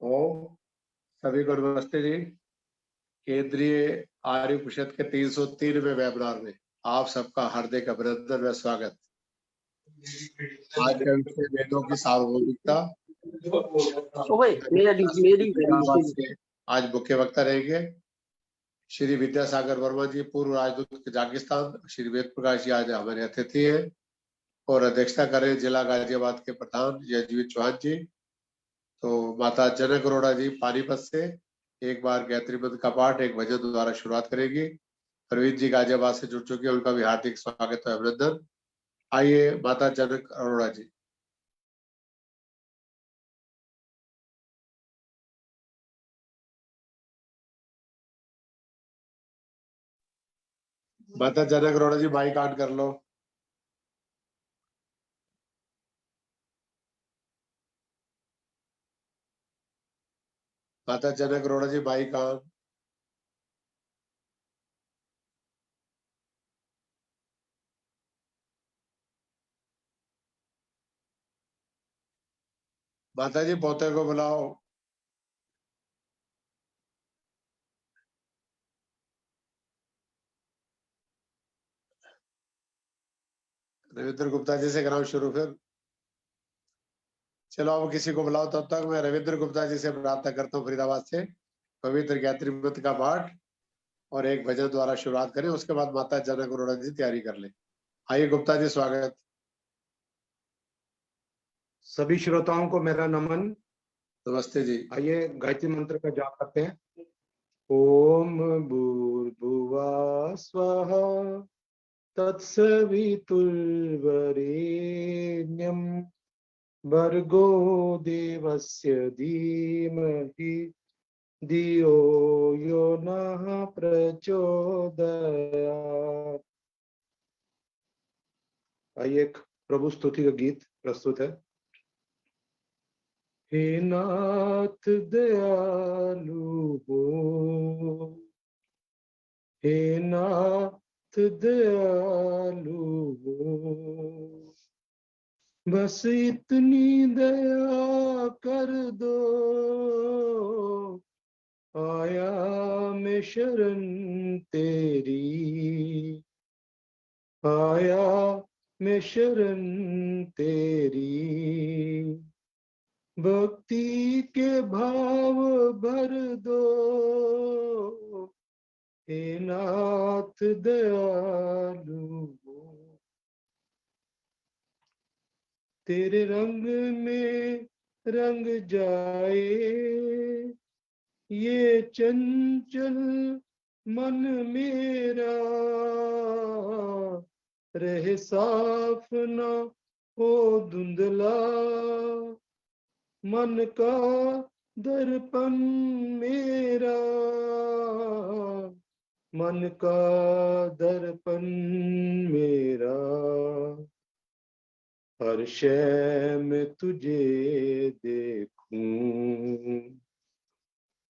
ओम सभी को नमस्ते जी। केंद्रीय आर्य परिषद के 303वें वेबिनार में आप सबका हार्दिक अभिनंदन व स्वागत। आज का विषय वेदों की सार्वभौमिकता। आज मुख्य वक्ता रहेंगे श्री विद्यासागर वर्मा जी, पूर्व राजदूत कजाकिस्तान। श्री वेद प्रकाश जी आज हमारे अतिथि है और अध्यक्षता करें जिला गाजियाबाद के प्रधान यजवीर चौहान जी। तो माता जनक अरोड़ा जी पानीपत से एक बार गायत्री मंत्र का पाठ एक भजन द्वारा शुरुआत करेगी। प्रवीण जी गाजियाबाद से जुड़ चुके हैं, उनका भी हार्दिक स्वागत और अभिनंदन। आइए माता जनक अरोड़ा जी। माता जनक अरोड़ा जी माइक ऑन कर लो। माता जनक अरोड़ा जी माइक ऑन। माता जी पोते को बुलाओ। रविंद्र गुप्ता जी से कराओ शुरू। फिर चलो अब किसी को बुलाओ। तब तक मैं रविंद्र गुप्ता जी से प्रार्थना करता हूँ फरीदाबाद से पवित्र गायत्री मंत्र का पाठ और एक भजन द्वारा शुरुआत करें। उसके बाद माता जनक अरोड़ा जी तैयारी कर ले। आइए गुप्ता जी, स्वागत। सभी श्रोताओं को मेरा नमन। नमस्ते जी। आइए गायत्री मंत्र का जाप करते हैं। ओम भूर्भुवः स्वः तत्सवितुर्वरेण्यं भर्गो देवस्य धीमहि धियो यो नः प्रचोदयात्। आइए एक प्रभु स्तुति का गीत प्रस्तुत है। हे नाथ दयालु हो, हे नाथ दयालु हो, बस इतनी दया कर दो, आया मैं शरण तेरी, आया मैं शरण तेरी। भक्ति के भाव भर दो, हे नाथ दयालु हो। तेरे रंग में रंग जाए ये चंचल मन मेरा, रहे साफ न हो धुंधला मन का दर्पण मेरा, मन का दर्पण मेरा। हर शय में तुझे देखूं,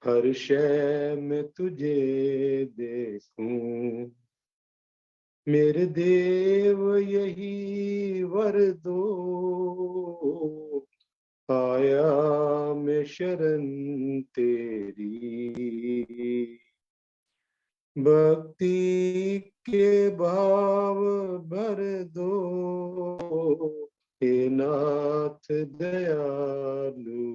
हर शय में तुझे देखूं। मेरे देव यही वर दो, आया मैं शरण तेरी। भक्ति के भाव भर दो, हे नाथ दयालु।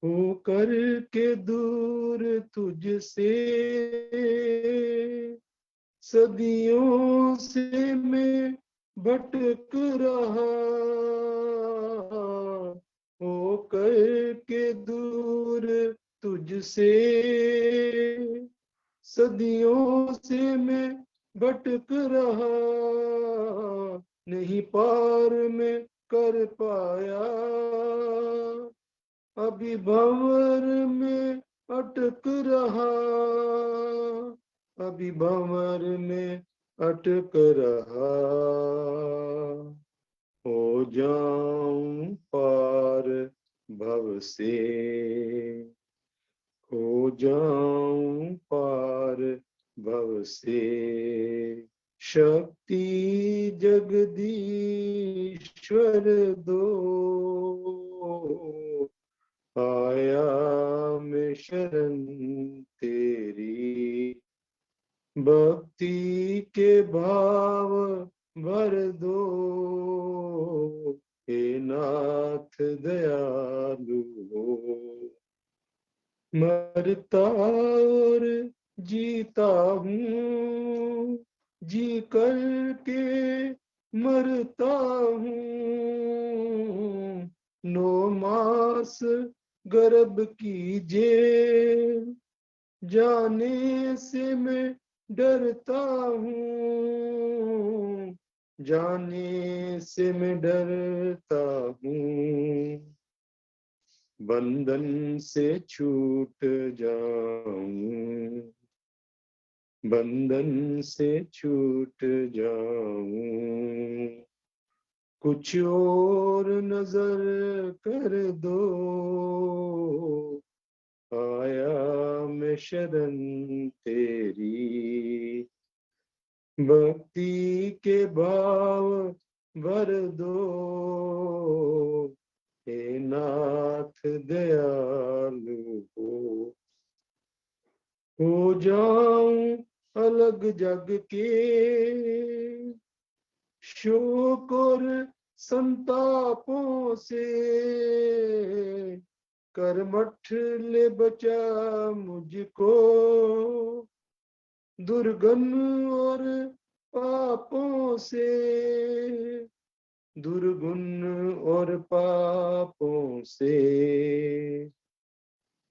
होकर के दूर तुझसे सदियों से मैं भटक रहा, होकर के दूर तुझसे सदियों से मैं भटक रहा, नहीं पार में कर पाया, अभी भंवर में अटक रहा, अभी भंवर में अटक रहा। हो जाऊं पार भव से, हो जाऊं पार भव से। शक्ति जगदीश्वर दो, भर दो, हे नाथ दयालु हो। मरता और जीता हूँ, जी करके मरता हूँ, 9 मास गर्भ की जेल, जाने से मैं डरता हूँ, जाने से मैं डरता हूँ। बंधन से छूट जाऊं, बंधन से छूट जाऊं, कुछ और नजर कर दो, आया मैं शरण तेरी, भक्ति के भाव भर दो, हे नाथ दयालु हो जाऊं अलग जग के शोक और संतापों से, कर्मठ ले बचा मुझको दुर्गम और पापों से, दुर्गुण और पापों से।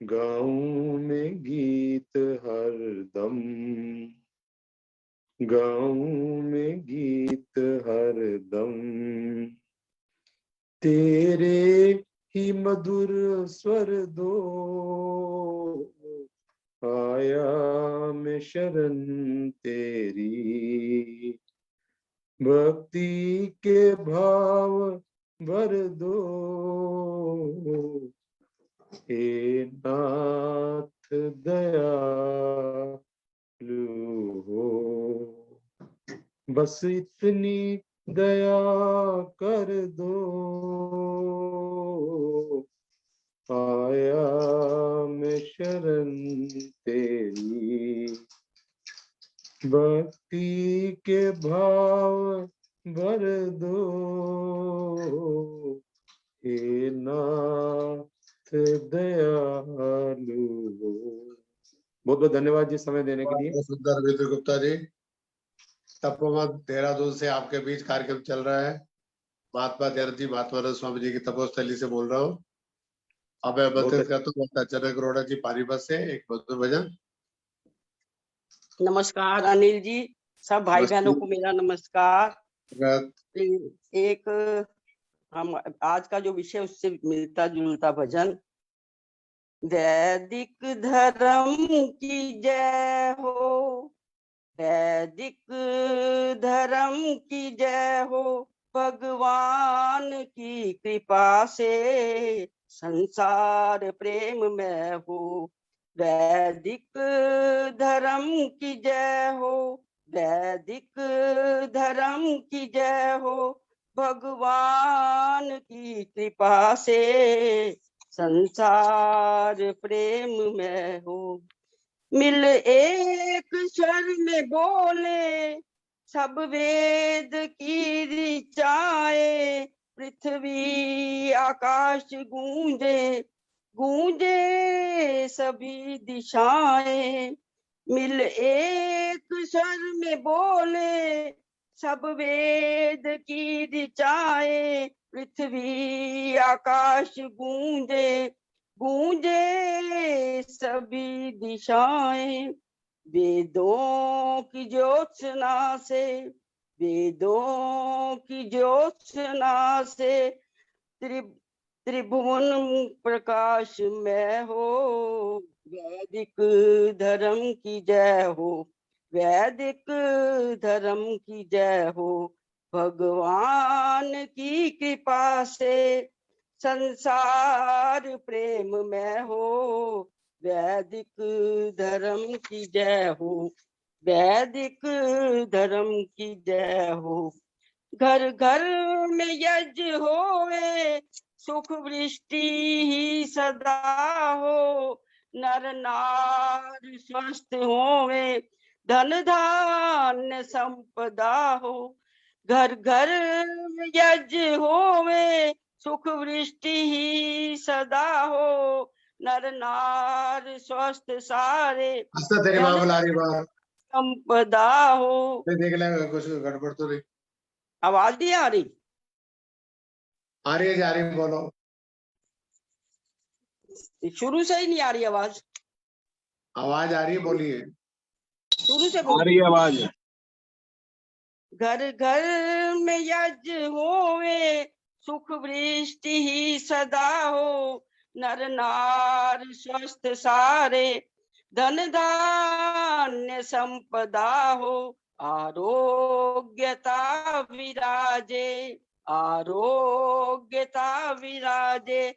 गाऊं में गीत हरदम, गाऊं में गीत हरदम, तेरे ही मधुर स्वर दो, आया मैं शरण तेरी, भक्ति के भाव भर दो, हे नाथ दयालु हो। बस इतनी दया कर दो, आया मैं शरण तेरी, भक्ति के भाव भर दो, हे नाथ दयालु हो। बहुत बहुत धन्यवाद जी समय देने के लिए। बहुत सुंदर विद्य गुप्ता जी। तपोवन देहरादून से आपके बीच कार्यक्रम चल रहा है। महात्मा दयानंद जी महात्मानंद स्वामी जी की तपोस्थली से बोल रहा हूँ। अब मैं आमंत्रित करता हूँ चंद्र गरोड़ा जी पानीपत से एक मधुर भजन। नमस्कार अनिल जी, सब भाई बहनों को मेरा नमस्कार। एक हम आज का जो विषय उससे मिलता जुलता भजन। वैदिक धर्म की जय हो, वैदिक धर्म की जय हो, भगवान की कृपा से संसार प्रेम में हो। वैदिक धर्म की जय हो, वैदिक धर्म की जय हो, भगवान की कृपा से संसार प्रेम में हो। मिल एक स्वर में बोले सब वेद की ऋचाएं, पृथ्वी आकाश गूंजे गूंजे सभी दिशाएं। मिल एक स्वर में बोले सब वेद की ऋचाएं, पृथ्वी आकाश गूंजे गूंजे सभी दिशाएं। वेदों की ज्योत्सना से, वेदों की ज्योत्सना से त्रिभुवन प्रकाश में हो। वैदिक धर्म की जय हो, वैदिक धर्म की जय हो, भगवान की कृपा से संसार प्रेम में हो। वैदिक धर्म की जय हो, वैदिक धर्म की जय हो। घर घर में यज्ञ होवे, सुख वृष्टि ही सदा हो। नर नार स्वस्थ होवे, धन धान्य संपदा हो। घर घर यज्ञ होवे, सुख वृष्टि ही सदा हो, नर नार स्वस्थ सारे, अच्छा तेरी माँ बुला रही बाहर, संपदा हो। देख ले कुछ गड़बड़ तो नहीं आवाज नहीं आ रही? आ रही है, जा रही है, बोलो। शुरू से ही नहीं आ रही आवाज? आवाज आ रही है, बोलिए। शुरू से आ रही है आवाज। घर घर में यज्ञ होवे, सुख वृष्टि ही सदा हो, नर नार स्वस्थ सारे, धन धान्य संपदा हो, आरोग्यता विराजे, आरोग्यता विराजे,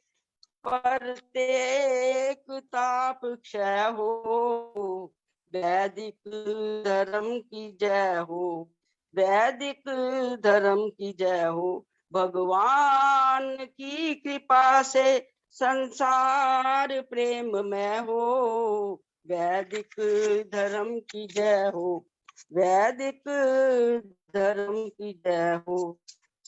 प्रत्येक ताप क्षय हो, वैदिक धर्म की जय हो, वैदिक धर्म की जय हो। भगवान की कृपा से संसार प्रेम में हो, वैदिक धर्म की जय हो, वैदिक धर्म की जय हो।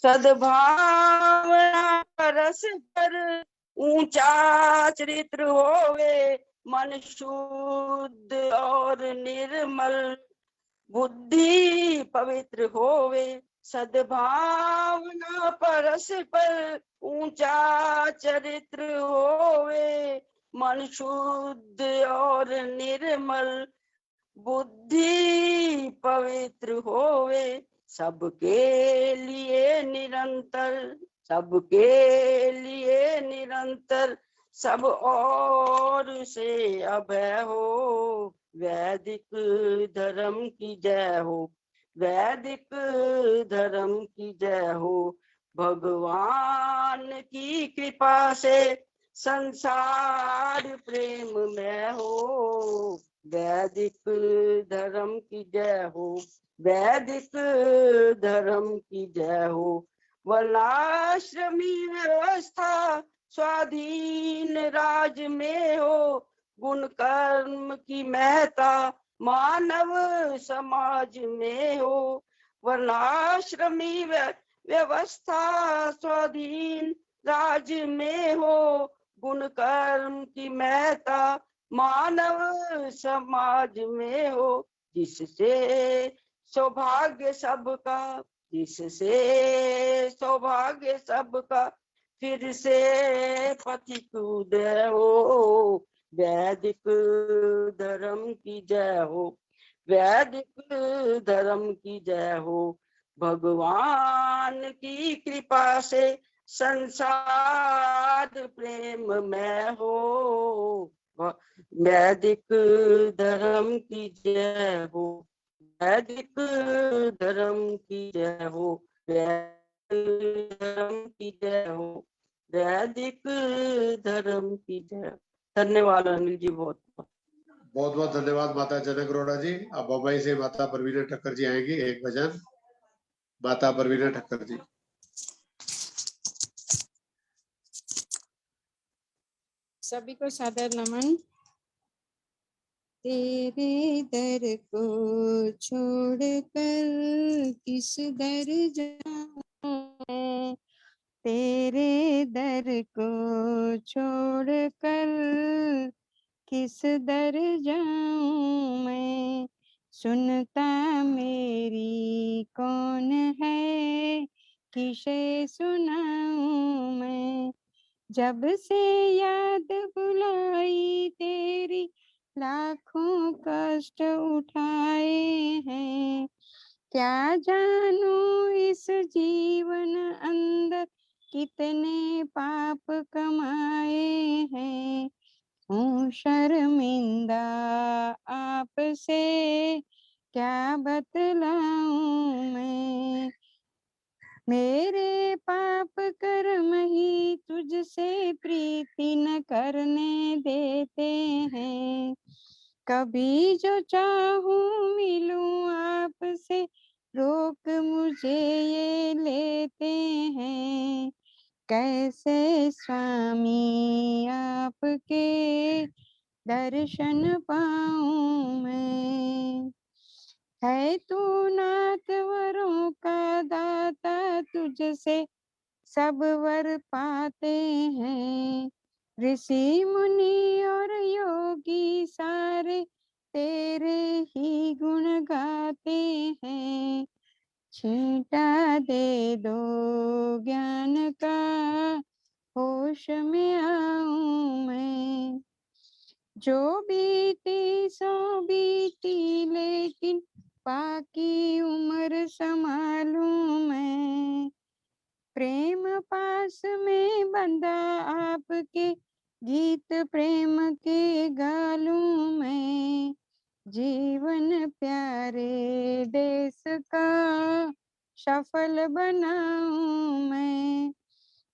सद्भावना परस्पर ऊंचा चरित्र होवे, मन शुद्ध और निर्मल, बुद्धि पवित्र होवे। सद्भावना परस्पर ऊंचा चरित्र होवे, मन शुद्ध और निर्मल, बुद्धि पवित्र होवे। सबके लिए निरंतर, सबके लिए निरंतर, सब और से अभय हो, वैदिक धर्म की जय हो, वैदिक धर्म की जय हो। भगवान की कृपा से संसार प्रेम में हो, वैदिक धर्म की जय हो, वैदिक धर्म की जय हो। वर्णाश्रमी व्यवस्था स्वाधीन राज में हो, गुण कर्म की महत्ता मानव समाज में हो। वर्णाश्रमी व्यवस्था स्वाधीन राज में हो, गुण कर्म की महत्ता मानव समाज में हो। जिससे सौभाग्य सबका, जिससे सौभाग्य सबका, फिर से पथिक उदय हो, वैदिक धर्म की जय हो, वैदिक धर्म की जय हो। भगवान की कृपा से संसार प्रेम में हो, वैदिक धर्म की जय हो, वैदिक धर्म की जय हो, वैदिक धर्म की जय हो, वैदिक धर्म की जय। धन्यवाद अनिल जी, बहुत बहुत बहुत धन्यवाद माता जनक अरोड़ा जी। अब मुंबई से माता परवीना ठक्कर जी आएंगी, एक भजन। माता परवीना ठक्कर जी। सभी को सादर नमन। तेरे दर को छोड़कर किस दर जाऊं, तेरे दर को छोड़कर किस दर जाऊं मैं, सुनता मेरी कौन है, किसे सुनाऊं मैं। जब से याद बुलाई तेरी, लाखों कष्ट उठाए हैं, क्या जानू इस जीवन अंदर कितने पाप कमाए हैं। हूँ शर्मिंदा आपसे क्या बतलाऊं मैं, मेरे पाप कर्म ही तुझसे प्रीति न करने देते हैं। कभी जो चाहूं मिलूं आपसे, रोक मुझे ये लेते हैं। कैसे स्वामी आपके दर्शन पाऊं मैं, है तू नाथ वरों का दाता, तुझसे सब वर पाते हैं। ऋषि मुनि और योगी सारे तेरे ही गुण गाते हैं। छींटा दे दो ज्ञान का, होश में आऊं मैं। जो बीती सो बीती, लेकिन बाकी उम्र संभालूं मैं। प्रेम पास में बंधा आपके, गीत प्रेम के गालूं मैं। जीवन प्यारे देश का सफल बनाऊं मैं।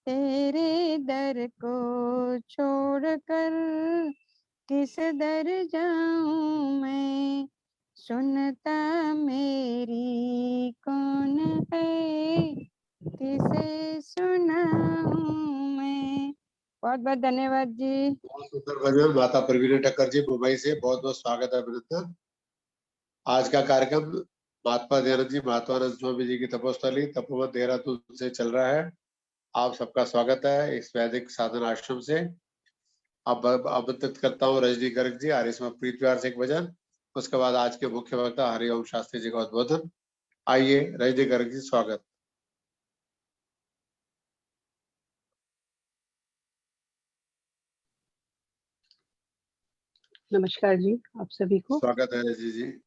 तेरे दर को छोड़कर किस दर जाऊं मैं। सुनता मेरी कौन है, किसे सुनाऊं मैं। बहुत बहुत धन्यवाद जी। बहुत सुंदर भजन माता प्रवीण ठक्कर जी मुंबई से, बहुत बहुत स्वागत है, अभिनंदन। आज का कार्यक्रम महात्मा दयानंद जी महात्मानंद स्वामी जी की तपोस्थली तपोवन देहरादून से चल रहा है। आप सबका स्वागत है इस वैदिक साधन आश्रम से। अब आमंत्रित करता हूँ रजनी गर्ग जी आर्यसमा प्रीत प्यार से एक भजन, उसके बाद आज के मुख्य वक्ता हरिओम शास्त्री जी का उद्बोधन। आइए रजनी गर्ग जी, स्वागत। नमस्कार जी आप सभी को। स्वागत है रजनी जी।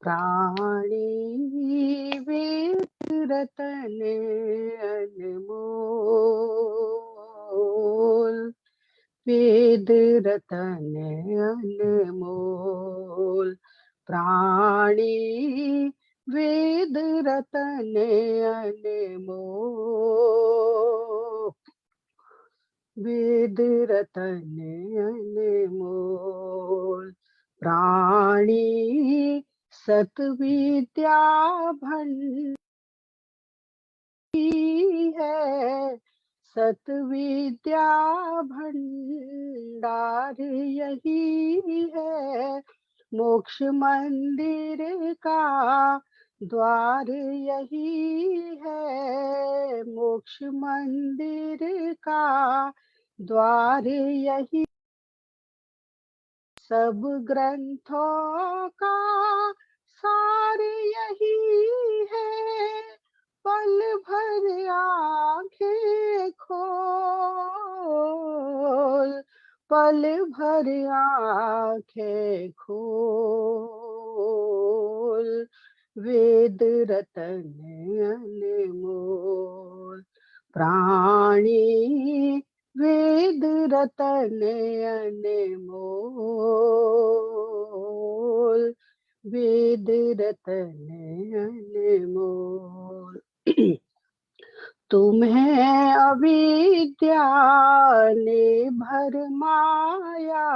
प्राणी वेद रतन अनमोल, वेद रतन अनमोल। प्राणी वेद रतन अनमोल, वेद रतन अनमोल। प्राणी सत विद्या भंडी है, सत विद्या भंडार यही है। मोक्ष मंदिर का द्वार यही है, मोक्ष मंदिर का द्वार यही। सब ग्रंथों का सार यही है, पल भर आंखें खोल, पल भर आंखें खोल। वेद रतन अनमोल, प्राणी वेद रतन अनमोल, वेद रतन अनमोल। तुम्हें अविद्या ने भरमाया,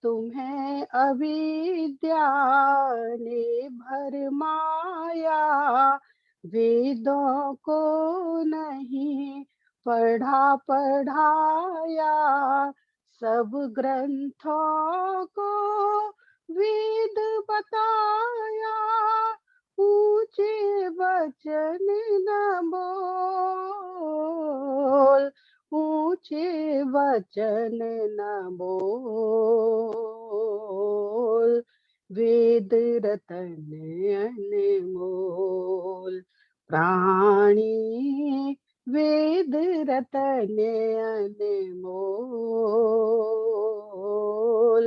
तुम्हें अविद्या ने भरमाया। वेदों को नहीं पढ़ा पढ़ाया, सब ग्रंथों को वेद बताया। ऊंचे वचन न बोल, ऊंचे वचन न बोल। वेद रतन अनमोल, प्राणी वेद रतन अनमोल,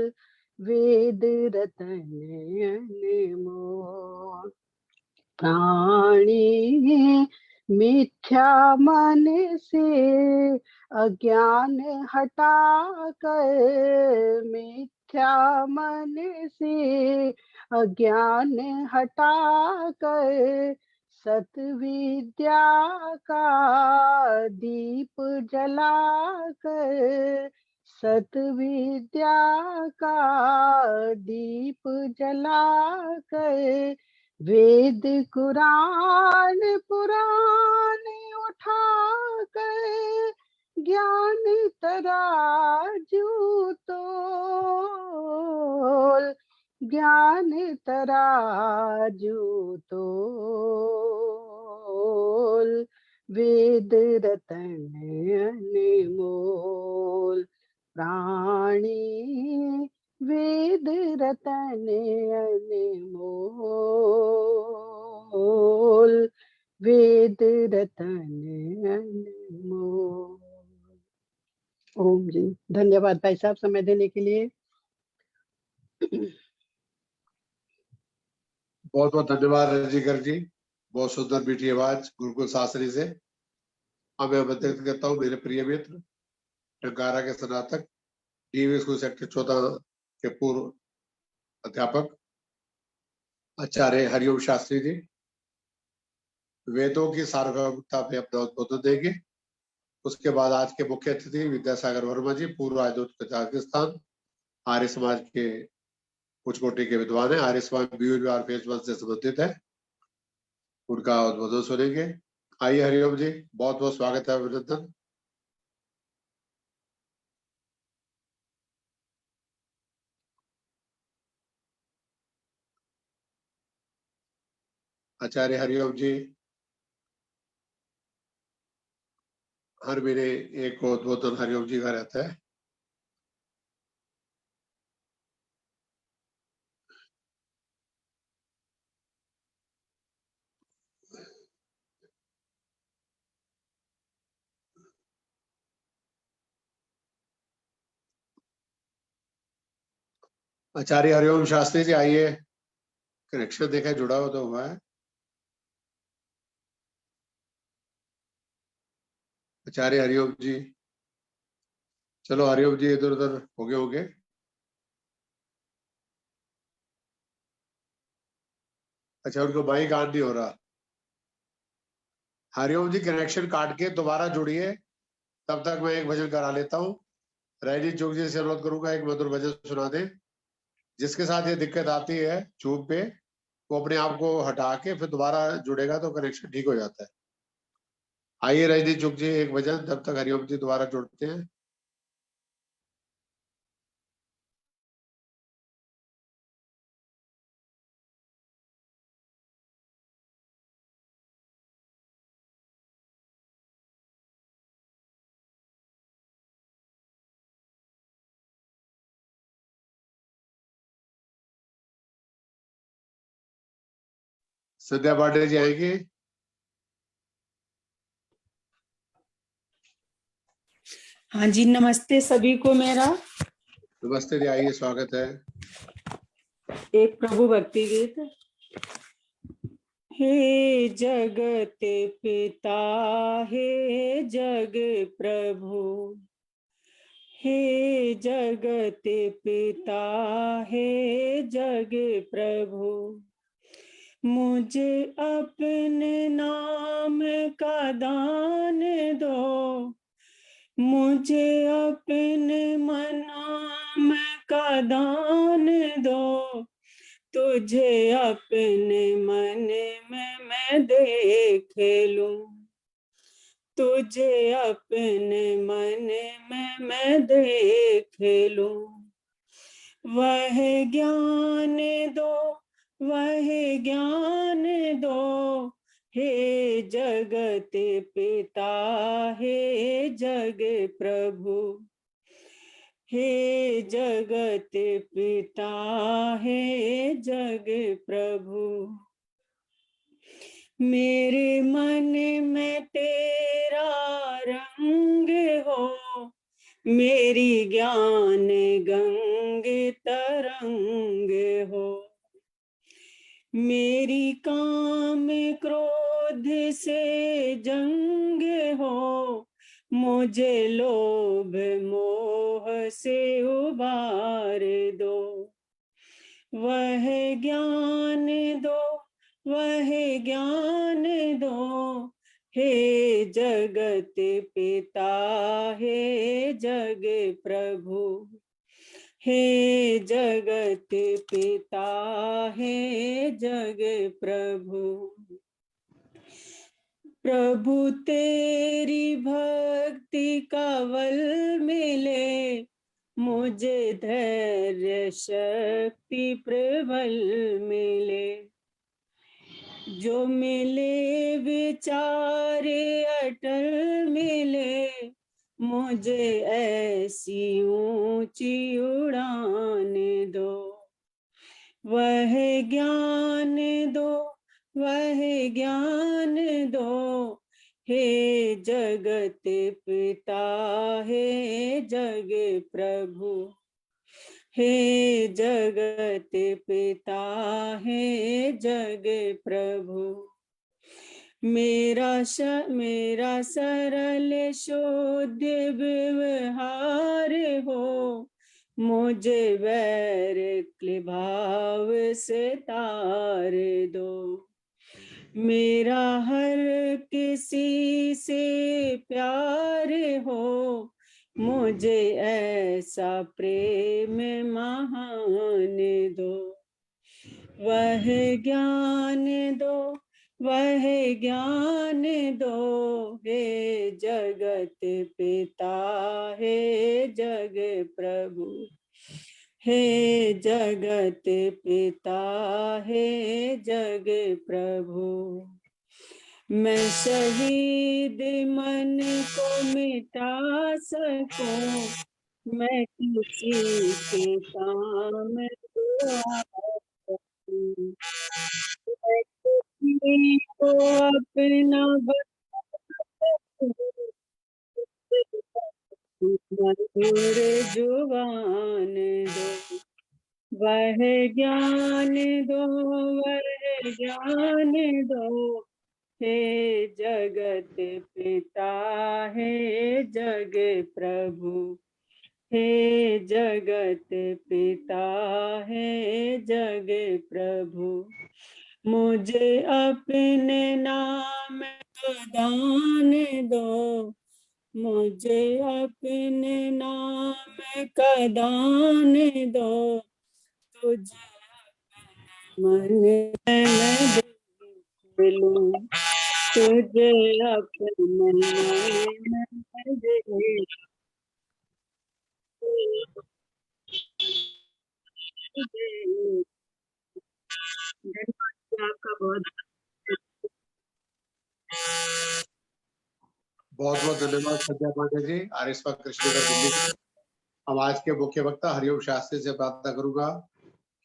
वेद रतन अनमोल। प्राणी मिथ्या मन से अज्ञान हटा कर, मिथ्या मन से अज्ञान हटा कर। सत विद्या का दीप जला कर, सत विद्या का दीप जला कर। वेद कुरान पुराण उठा कर ज्ञान तराजू तोल, ज्ञान तराजू तोल, वेद रतन अनमोल, प्राणी वेद रतन अनमोल, वेद रतन अनमोल। ओम जी। धन्यवाद भाई साहब समय देने के लिए। बहुत बहुत धन्यवाद रजिकर जी, बहुत सुंदर मीठी आवाज गुरुकुल शास्त्री से। अब मैं आमंत्रित करता हूँ मेरे प्रिय मित्र टंकारा के स्नातक, डीवी स्कूल सेक्टर 14 के पूर्व अध्यापक आचार्य हरिओम शास्त्री जी वेदों की सार्वभौमिकता पे अपना उद्बोधन देंगे। उसके बाद आज के मुख्य अतिथि विद्यासागर वर्मा जी, पूर्व राजदूत कजाकिस्तान, आर्य समाज के उच्च कोटि के विद्वान है, आर्य समाज BUR फेज 1 से संबंधित है, उनका उद्बोधन सुनेंगे। आइए हरिओम जी, बहुत बहुत स्वागत है, अभिनंदन। आचार्य हरिओम जी हर महीने एक उद्बोधन हरिओम जी का रहता है। आचार्य हरिओम शास्त्री जी आइए, कनेक्शन देखा जुड़ा हो तो हुआ है। आचार्य हरिओम जी, चलो हरिओम जी इधर उधर हो गए होंगे। अच्छा, उनको माइक ऑन नहीं हो रहा। हरिओम जी कनेक्शन काट के दोबारा जुड़िए, तब तक मैं एक भजन करा लेता हूँ। रैनी चौक जी से अनुरोध करूंगा एक मधुर भजन सुना दे। जिसके साथ ये दिक्कत आती है चूप पे, वो अपने आप को हटा के फिर दोबारा जुड़ेगा तो कनेक्शन ठीक हो जाता है। आइए रजनी चुग जी एक भजन, तब तक हरिओम जी दोबारा जुड़ते हैं। संध्या पांडे जी आएंगे। हाँ जी, नमस्ते सभी को मेरा। नमस्ते जी, आइए, स्वागत है। एक प्रभु भक्ति गीत। हे जगत पिता, हे जग प्रभु, हे जगत पिता, हे जग प्रभु, मुझे अपने नाम का दान दो, मुझे अपने नाम का दान दो, तुझे अपने मन में मैं देख लूं, तुझे अपने मन में मैं देख लूं, वह ज्ञान दो, वह ज्ञान दो, हे जगत पिता, हे जग प्रभु, हे जगत पिता, हे जग प्रभु, मेरे मन में तेरा रंग हो, मेरी ज्ञान गंग तरंग हो, मेरी काम क्रोध से जंग हो, मुझे लोभ मोह से उबार दो, वह ज्ञान दो, वह ज्ञान दो, हे जगत पिता, हे जग प्रभु, हे जगत पिता, हे जग प्रभु, प्रभु तेरी भक्ति का बल मिले, मुझे धैर्य शक्ति प्रबल मिले। जो मिले विचारे अटल मिले, मुझे ऐसी ऊंची उड़ान दो। वह ज्ञान दो, वह ज्ञान दो, हे जगत पिता, हे जग प्रभु, हे जगत पिता, हे जग प्रभु। मेरा सरल शुद्ध व्यवहार हो, मुझे वैर भाव से तार दो। मेरा हर किसी से प्यार हो, मुझे ऐसा प्रेम महान दो। वह ज्ञान दो, वह ज्ञान दो, हे जगत पिता, हे जग प्रभु, हे जगत पिता, हे जग प्रभु। मैं शहीद मन को मिटा सकूं, मैं किसी के काम को अपना मधुर जुबान दो। वह ज्ञान दो, वह ज्ञान दो, हे जगत पिता, हे जग प्रभु, हे जगत पिता, हे जग प्रभु। मुझे अपने नाम का दान दो, मुझे अपने नाम का दान दो, तुझे मन में दे लूं, तुझे अपने मन में दे लूं। आपका बहुत बहुत धन्यवाद संध्या पांडे जी, आरिस्मा कृष्णनगर दिल्ली से। अब आज के मुख्य वक्ता हरिओम शास्त्री से प्रार्थना करूंगा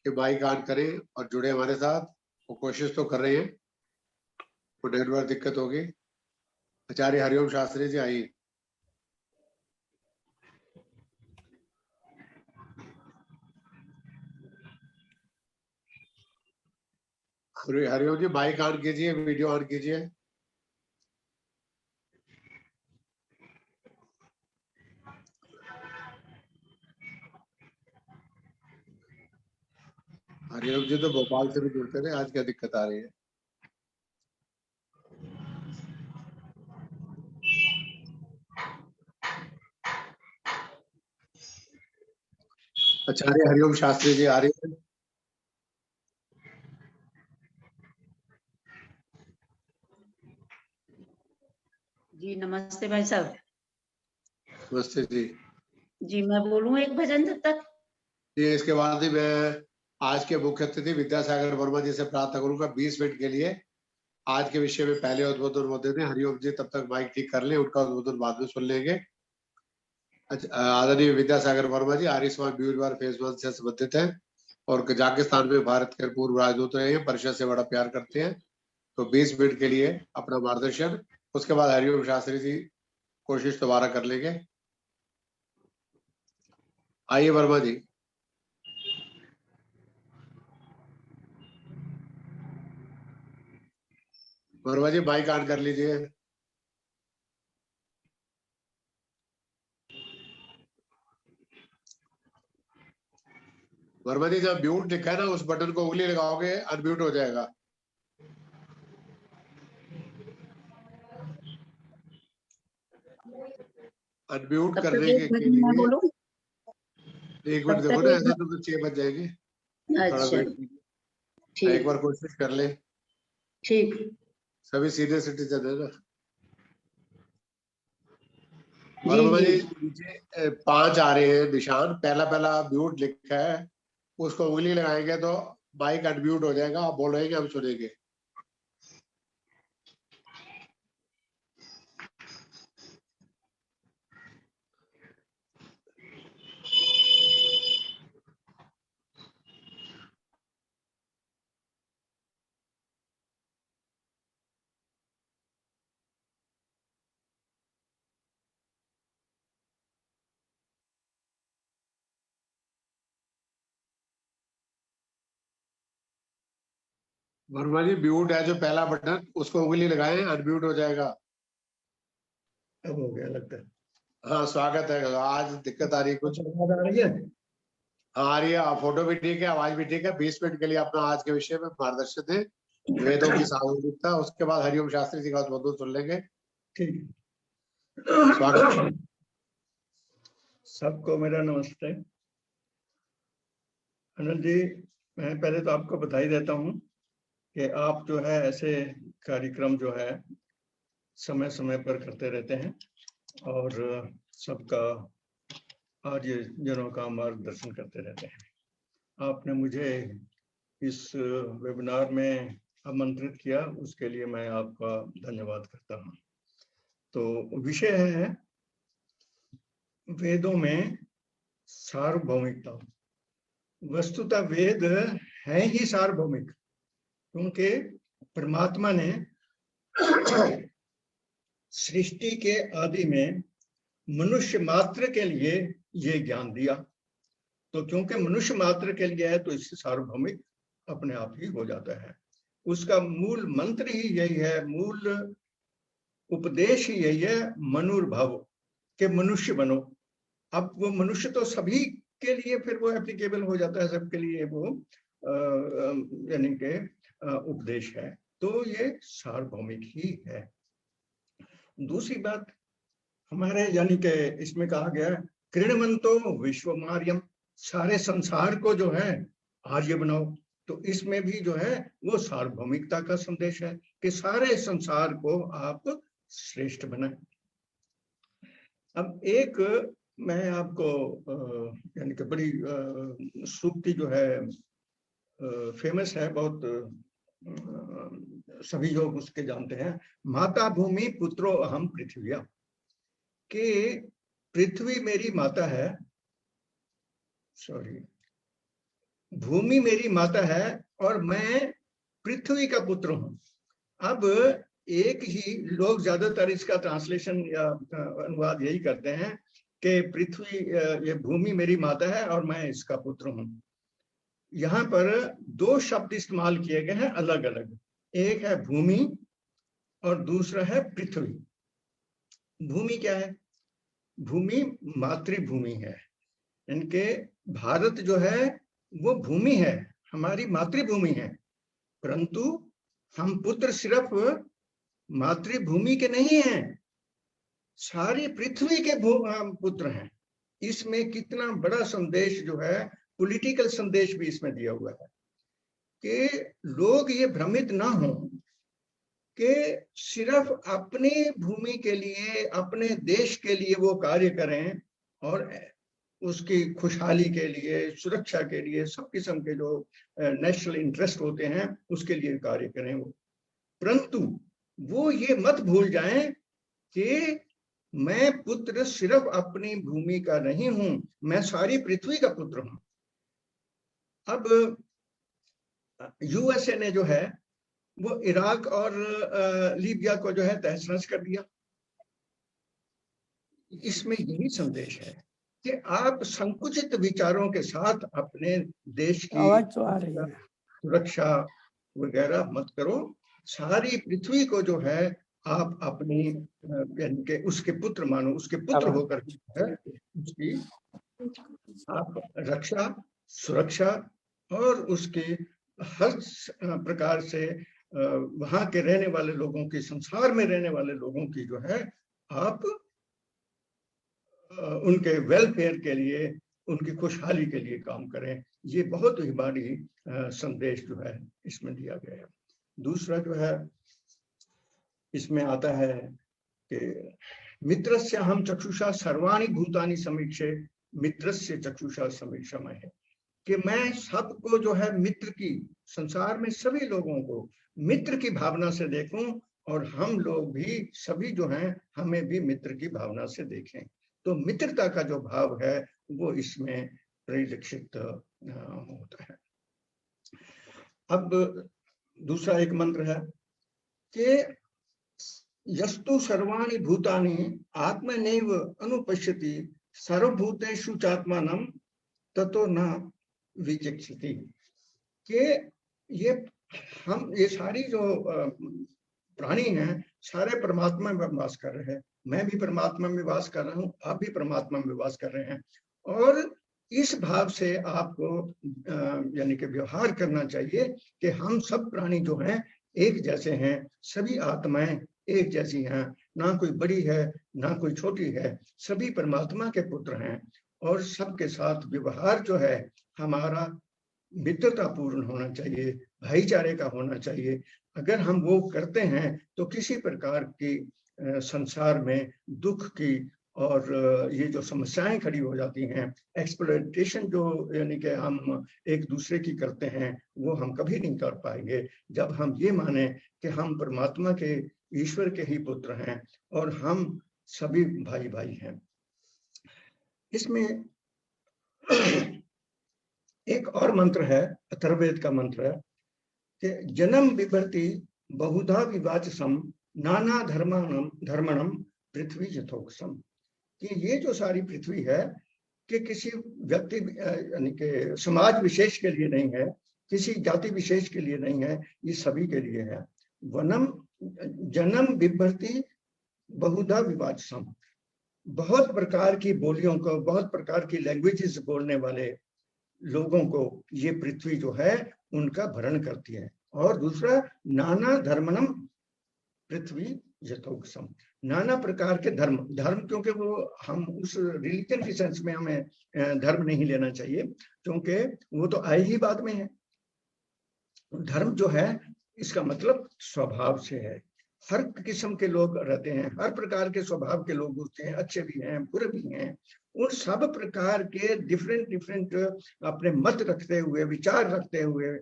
कि माइक ऑन करें और जुड़े हमारे साथ। वो कोशिश तो कर रहे हैं, तो नेटवर्क दिक्कत होगी। आचार्य हरिओम शास्त्री जी आइए। हरिओम जी माइक ऑन कीजिए, वीडियो ऑन कीजिए। हरिओम जी तो भोपाल से भी जुड़ते रहे, आज क्या दिक्कत आ रही है? आचार्य हरिओम शास्त्री जी आ रही है? जी नमस्ते भाई साहब। नमस्ते जी। जी मैं बोलूं एक भजन जब तक? जी इसके बाद ही मैं आज के मुख्य अतिथि विद्यासागर वर्मा जी से प्रार्थना करूंगा 20 मिनट के लिए। आज के विषय में पहले उद्बोधन होते थे हरिओम जी, तब तक माइक ठीक कर लें, उनका उद्बोधन बाद में सुन लेंगे। आदरणीय विद्यासागर वर्मा जी आर्यसमाज ब्यूरो फेज 1 से संबंधित हैं और कजाकिस्तान में भारत के पूर्व राजदूत रहे हैं, परिषद से बड़ा प्यार करते हैं। तो 20 मिनट के लिए अपना मार्गदर्शन, उसके बाद हरिओम शास्त्री जी कोशिश दोबारा कर लेंगे। आइए वर्मा जी। वर्मा जी माइक ऑन कर लीजिए। वर्मा जी जब म्यूट लिखा है ना, उस बटन को उंगली लगाओगे अनम्यूट हो जाएगा। अनम्यूट करने के लिए एक मिनट देखो ना, ऐसे तो 6 बज जाएंगे। अच्छा एक बार कोशिश कर ले। ठीक। सभी सीनियर सिटीजन है ना। वर्मा जी जी नीचे 5 आ रहे हैं निशान, पहला म्यूट लिखा है, उसको उंगली लगाएंगे तो माइक अनम्यूट हो जाएगा, आप बोलेंगे हम सुनेंगे। वर्मा जी म्यूट है जो पहला बटन, उसको उंगली लगाएं, अनम्यूट हो जाएगा। अब हो गया लगता है। हाँ स्वागत है। आज दिक्कत आ रही है कुछ? आवाज आ रही है? हाँ आ रही है, फोटो भी ठीक है, आवाज भी ठीक है। 20 मिनट के लिए अपना आज के विषय में मार्गदर्शन दें, वेदों की सार्वभौमिकता, उसके बाद हरिओम शास्त्री जी का उद्बोधन सुन लेंगे। ठीक। स्वागत। सबको मेरा नमस्ते। अनिल जी, मैं पहले तो आपको बधाई देता हूँ कि आप जो है ऐसे कार्यक्रम जो है समय समय पर करते रहते हैं और सबका आर्य जनों का मार्गदर्शन करते रहते हैं। आपने मुझे इस वेबिनार में आमंत्रित किया, उसके लिए मैं आपका धन्यवाद करता हूँ। तो विषय है वेदों में सार्वभौमिकता। वस्तुतः वेद है ही सार्वभौमिक, क्योंकि परमात्मा ने सृष्टि के आदि में मनुष्य मात्र के लिए ये ज्ञान दिया। तो क्योंकि मनुष्य मात्र के लिए है तो इससे सार्वभौमिक अपने आप ही हो जाता है। उसका मूल मंत्र ही यही है, मूल उपदेश ही यही है, मनुर्भव, के मनुष्य बनो। अब वो मनुष्य तो सभी के लिए फिर वो एप्लीकेबल हो जाता है, सबके लिए वो यानी के उपदेश है। तो ये सार्वभौमिक ही है। दूसरी बात, हमारे यानी के इसमें कहा गया कृणवंतो विश्वमार्यम, सारे संसार को जो है आर्य बनाओ। तो इसमें भी जो है वो सार्वभौमिकता का संदेश है कि सारे संसार को आप श्रेष्ठ बनाएं। अब एक मैं आपको यानी कि बड़ी सूक्ति जो है फेमस है, बहुत सभी लोग उसके जानते हैं, माता भूमि पुत्रो अहम पृथ्व्या, कि पृथ्वी मेरी माता है, सॉरी भूमि मेरी माता है और मैं पृथ्वी का पुत्र हूं। अब एक ही लोग ज्यादातर इसका ट्रांसलेशन या अनुवाद यही करते हैं कि पृथ्वी ये भूमि मेरी माता है और मैं इसका पुत्र हूं। यहाँ पर दो शब्द इस्तेमाल किए गए हैं अलग अलग, एक है भूमि और दूसरा है पृथ्वी। भूमि क्या है? भूमि मातृभूमि है, इनके भारत जो है वो भूमि है, हमारी मातृभूमि है, परंतु हम पुत्र सिर्फ मातृभूमि के नहीं हैं, सारी पृथ्वी के पुत्र हैं। इसमें कितना बड़ा संदेश जो है, पॉलिटिकल संदेश भी इसमें दिया हुआ है कि लोग ये भ्रमित ना हो कि सिर्फ अपनी भूमि के लिए, अपने देश के लिए वो कार्य करें और उसकी खुशहाली के लिए, सुरक्षा के लिए, सब किस्म के जो नेशनल इंटरेस्ट होते हैं उसके लिए कार्य करें वो, परंतु वो ये मत भूल जाएं कि मैं पुत्र सिर्फ अपनी भूमि का नहीं हूं, मैं सारी पृथ्वी का पुत्र हूं। अब यूएसए ने जो है वो इराक और लीबिया को जो है तहस-नहस कर दिया। इसमें यही संदेश है कि आप संकुचित विचारों के साथ अपने देश की सुरक्षा वगैरह मत करो, सारी पृथ्वी को जो है आप अपनी यानी के उसके पुत्र मानो, उसके पुत्र होकर है उसकी आप रक्षा, सुरक्षा और उसके हर प्रकार से वहां के रहने वाले लोगों की, संसार में रहने वाले लोगों की जो है आप उनके वेलफेयर के लिए, उनकी खुशहाली के लिए काम करें। ये बहुत ही बड़ी संदेश जो है इसमें दिया गया है। दूसरा जो है इसमें आता है कि मित्रस्य हम चक्षुषा सर्वाणि भूतानि समीक्षे मित्रस्य चक्षुषा समीक्षम है कि मैं सबको जो है मित्र की, संसार में सभी लोगों को मित्र की भावना से देखूं और हम लोग भी सभी जो हैं हमें भी मित्र की भावना से देखें। तो मित्रता का जो भाव है वो इसमें परिलक्षित होता है। अब दूसरा एक मंत्र है कि यस्तु सर्वाणि भूतानि आत्मनैव अनुपश्यति सर्वभूतेषु चात्मानं ततो न विचक्षति। कि ये सारी जो प्राणी हैं सारे परमात्मा में वास कर रहे हैं, मैं भी परमात्मा में वास कर रहा हूँ, आप भी परमात्मा में वास कर रहे हैं। और इस भाव से आपको यानी कि व्यवहार करना चाहिए कि हम सब प्राणी जो हैं एक जैसे हैं, सभी आत्माएं एक जैसी हैं, ना कोई बड़ी है ना कोई छोटी है, सभी परमात्मा के पुत्र हैं। और सबके साथ व्यवहार जो है हमारा मित्रता पूर्ण होना चाहिए, भाईचारे का होना चाहिए। अगर हम वो करते हैं तो किसी प्रकार की संसार में दुख की और ये जो समस्याएं खड़ी हो जाती हैं, एक्सप्लॉयटेशन जो यानी कि हम एक दूसरे की करते हैं, वो हम कभी नहीं कर पाएंगे जब हम ये माने कि हम परमात्मा के, ईश्वर के ही पुत्र हैं और हम सभी भाई भाई हैं। इसमें एक और मंत्र है, अथर्ववेद का मंत्र है कि जन्म बिभर्ति बहुधा विवाचसम नाना धर्मणम पृथ्वी यथोक्सम। कि ये जो सारी पृथ्वी है कि किसी व्यक्ति यानी कि समाज विशेष के लिए नहीं है, किसी जाति विशेष के लिए नहीं है, ये सभी के लिए है। जन्म बिभर्ति बहुधा विवाचसम, बहुत प्रकार की बोलियों को, बहुत प्रकार की लैंग्वेजेस बोलने वाले लोगों को ये पृथ्वी जो है उनका भरण करती है। और दूसरा नाना धर्मणम पृथ्वी यथोक्सम, नाना प्रकार के धर्म, क्योंकि वो हम उस रिलीजन की सेंस में हमें धर्म नहीं लेना चाहिए, क्योंकि वो तो आए ही बाद में है। धर्म जो है इसका मतलब स्वभाव से है। हर किस्म के लोग रहते हैं, हर प्रकार के स्वभाव के लोग होते हैं, अच्छे भी हैं बुरे भी हैं। उन सब प्रकार के डिफरेंट अपने मत रखते हुए, विचार रखते हुए,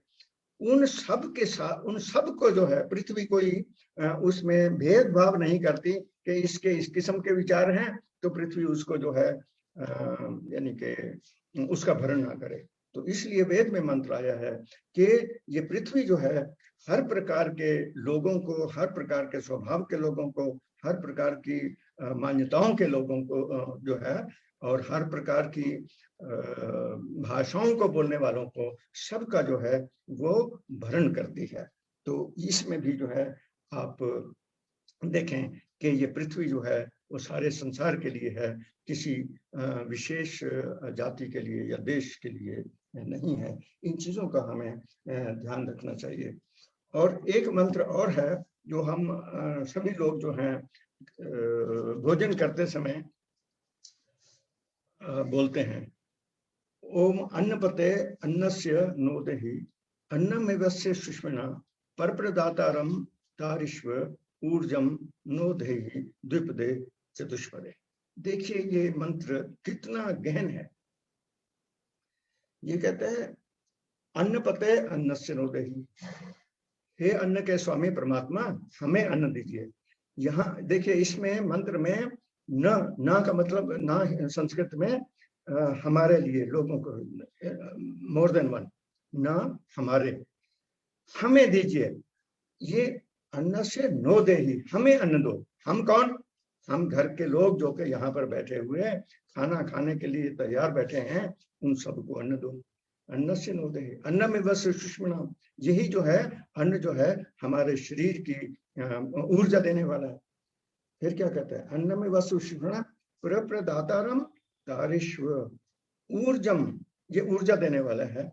उन सब के साथ, उन सब को जो है पृथ्वी कोई उसमें भेदभाव नहीं करती कि इसके इस किस्म के विचार हैं तो पृथ्वी उसको जो है यानी कि उसका भरण ना करे। तो इसलिए वेद में मंत्र आया है कि ये पृथ्वी जो है हर प्रकार के लोगों को, हर प्रकार के स्वभाव के लोगों को, हर प्रकार की मान्यताओं के लोगों को जो है, और हर प्रकार की भाषाओं को बोलने वालों को, सबका जो है वो भरण करती है। तो इसमें भी जो है आप देखें कि ये पृथ्वी जो है वो सारे संसार के लिए है, किसी विशेष जाति के लिए या देश के लिए नहीं है। इन चीजों का हमें ध्यान रखना चाहिए। और एक मंत्र और है जो हम सभी लोग जो हैं भोजन करते समय बोलते हैं, ओम अन्नपते अन्नस्य नोदहि अन्नमेवस्य सुष्मिना परप्रदातारम तारिष्व ऊर्जम नोदहि द्विपदे चतुष्पदे। देखिए ये मंत्र कितना गहन है। ये कहते हैं अन्नपते अन्नस्य नोदहि, हे अन्न के स्वामी परमात्मा हमें अन्न दीजिए। यहाँ देखिए इसमें मंत्र में न का मतलब न संस्कृत में हमारे लिए, लोगों को, मोर देन वन, न हमारे, हमें दीजिए। ये अन्न से नो दे ही, हमें अन्न दो। हम कौन? हम घर के लोग जो कि यहाँ पर बैठे हुए हैं, खाना खाने के लिए तैयार बैठे हैं, उन सबको अन्न दो। अन्न से नो दे, अन्न में बस सुष्मिना, यही जो है अन्न जो है हमारे शरीर की ऊर्जा देने वाला है। फिर क्या कहते हैं, अन्न में बस सुष्मिना प्रदातारम तारिष्व ऊर्जम, ये ऊर्जा देने वाला है।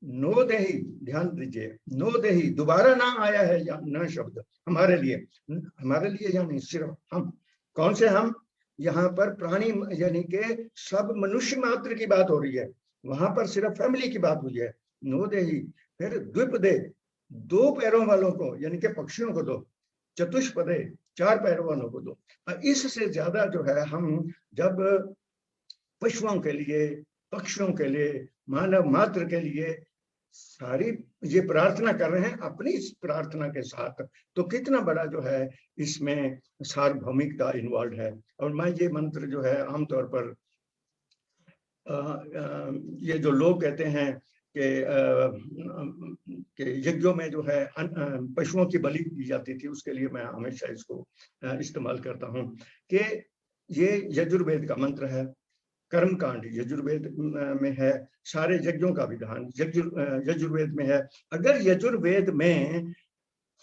नो देही, ध्यान दीजिए, नो देही दोबारा ना आया है या न शब्द हमारे लिए, हमारे लिए यानी सिर्फ हम। कौन से हम? यहाँ पर प्राणी यानी के सब मनुष्य मात्र की बात हो रही है, वहां पर सिर्फ फैमिली की बात हुई है। नो देही, फिर द्विपदे, दो पैरों वालों को यानी कि पक्षियों को दो। चतुष्पदे, 4 पैरों वालों को दो। इससे ज्यादा जो है हम जब पशुओं के लिए, पक्षियों के लिए, मानव मात्र के लिए सारी ये प्रार्थना कर रहे हैं अपनी इस प्रार्थना के साथ, तो कितना बड़ा जो है इसमें सार्वभौमिकता इन्वॉल्व है। और मैं ये मंत्र जो है आमतौर पर ये जो लोग कहते हैं कि यज्ञों में जो है पशुओं की बलि दी जाती थी, उसके लिए मैं हमेशा इसको इस्तेमाल करता हूँ कि ये यजुर्वेद का मंत्र है, कर्मकांड यजुर्वेद में है, सारे यज्ञों का विधान यजुर्वेद में है। अगर यजुर्वेद में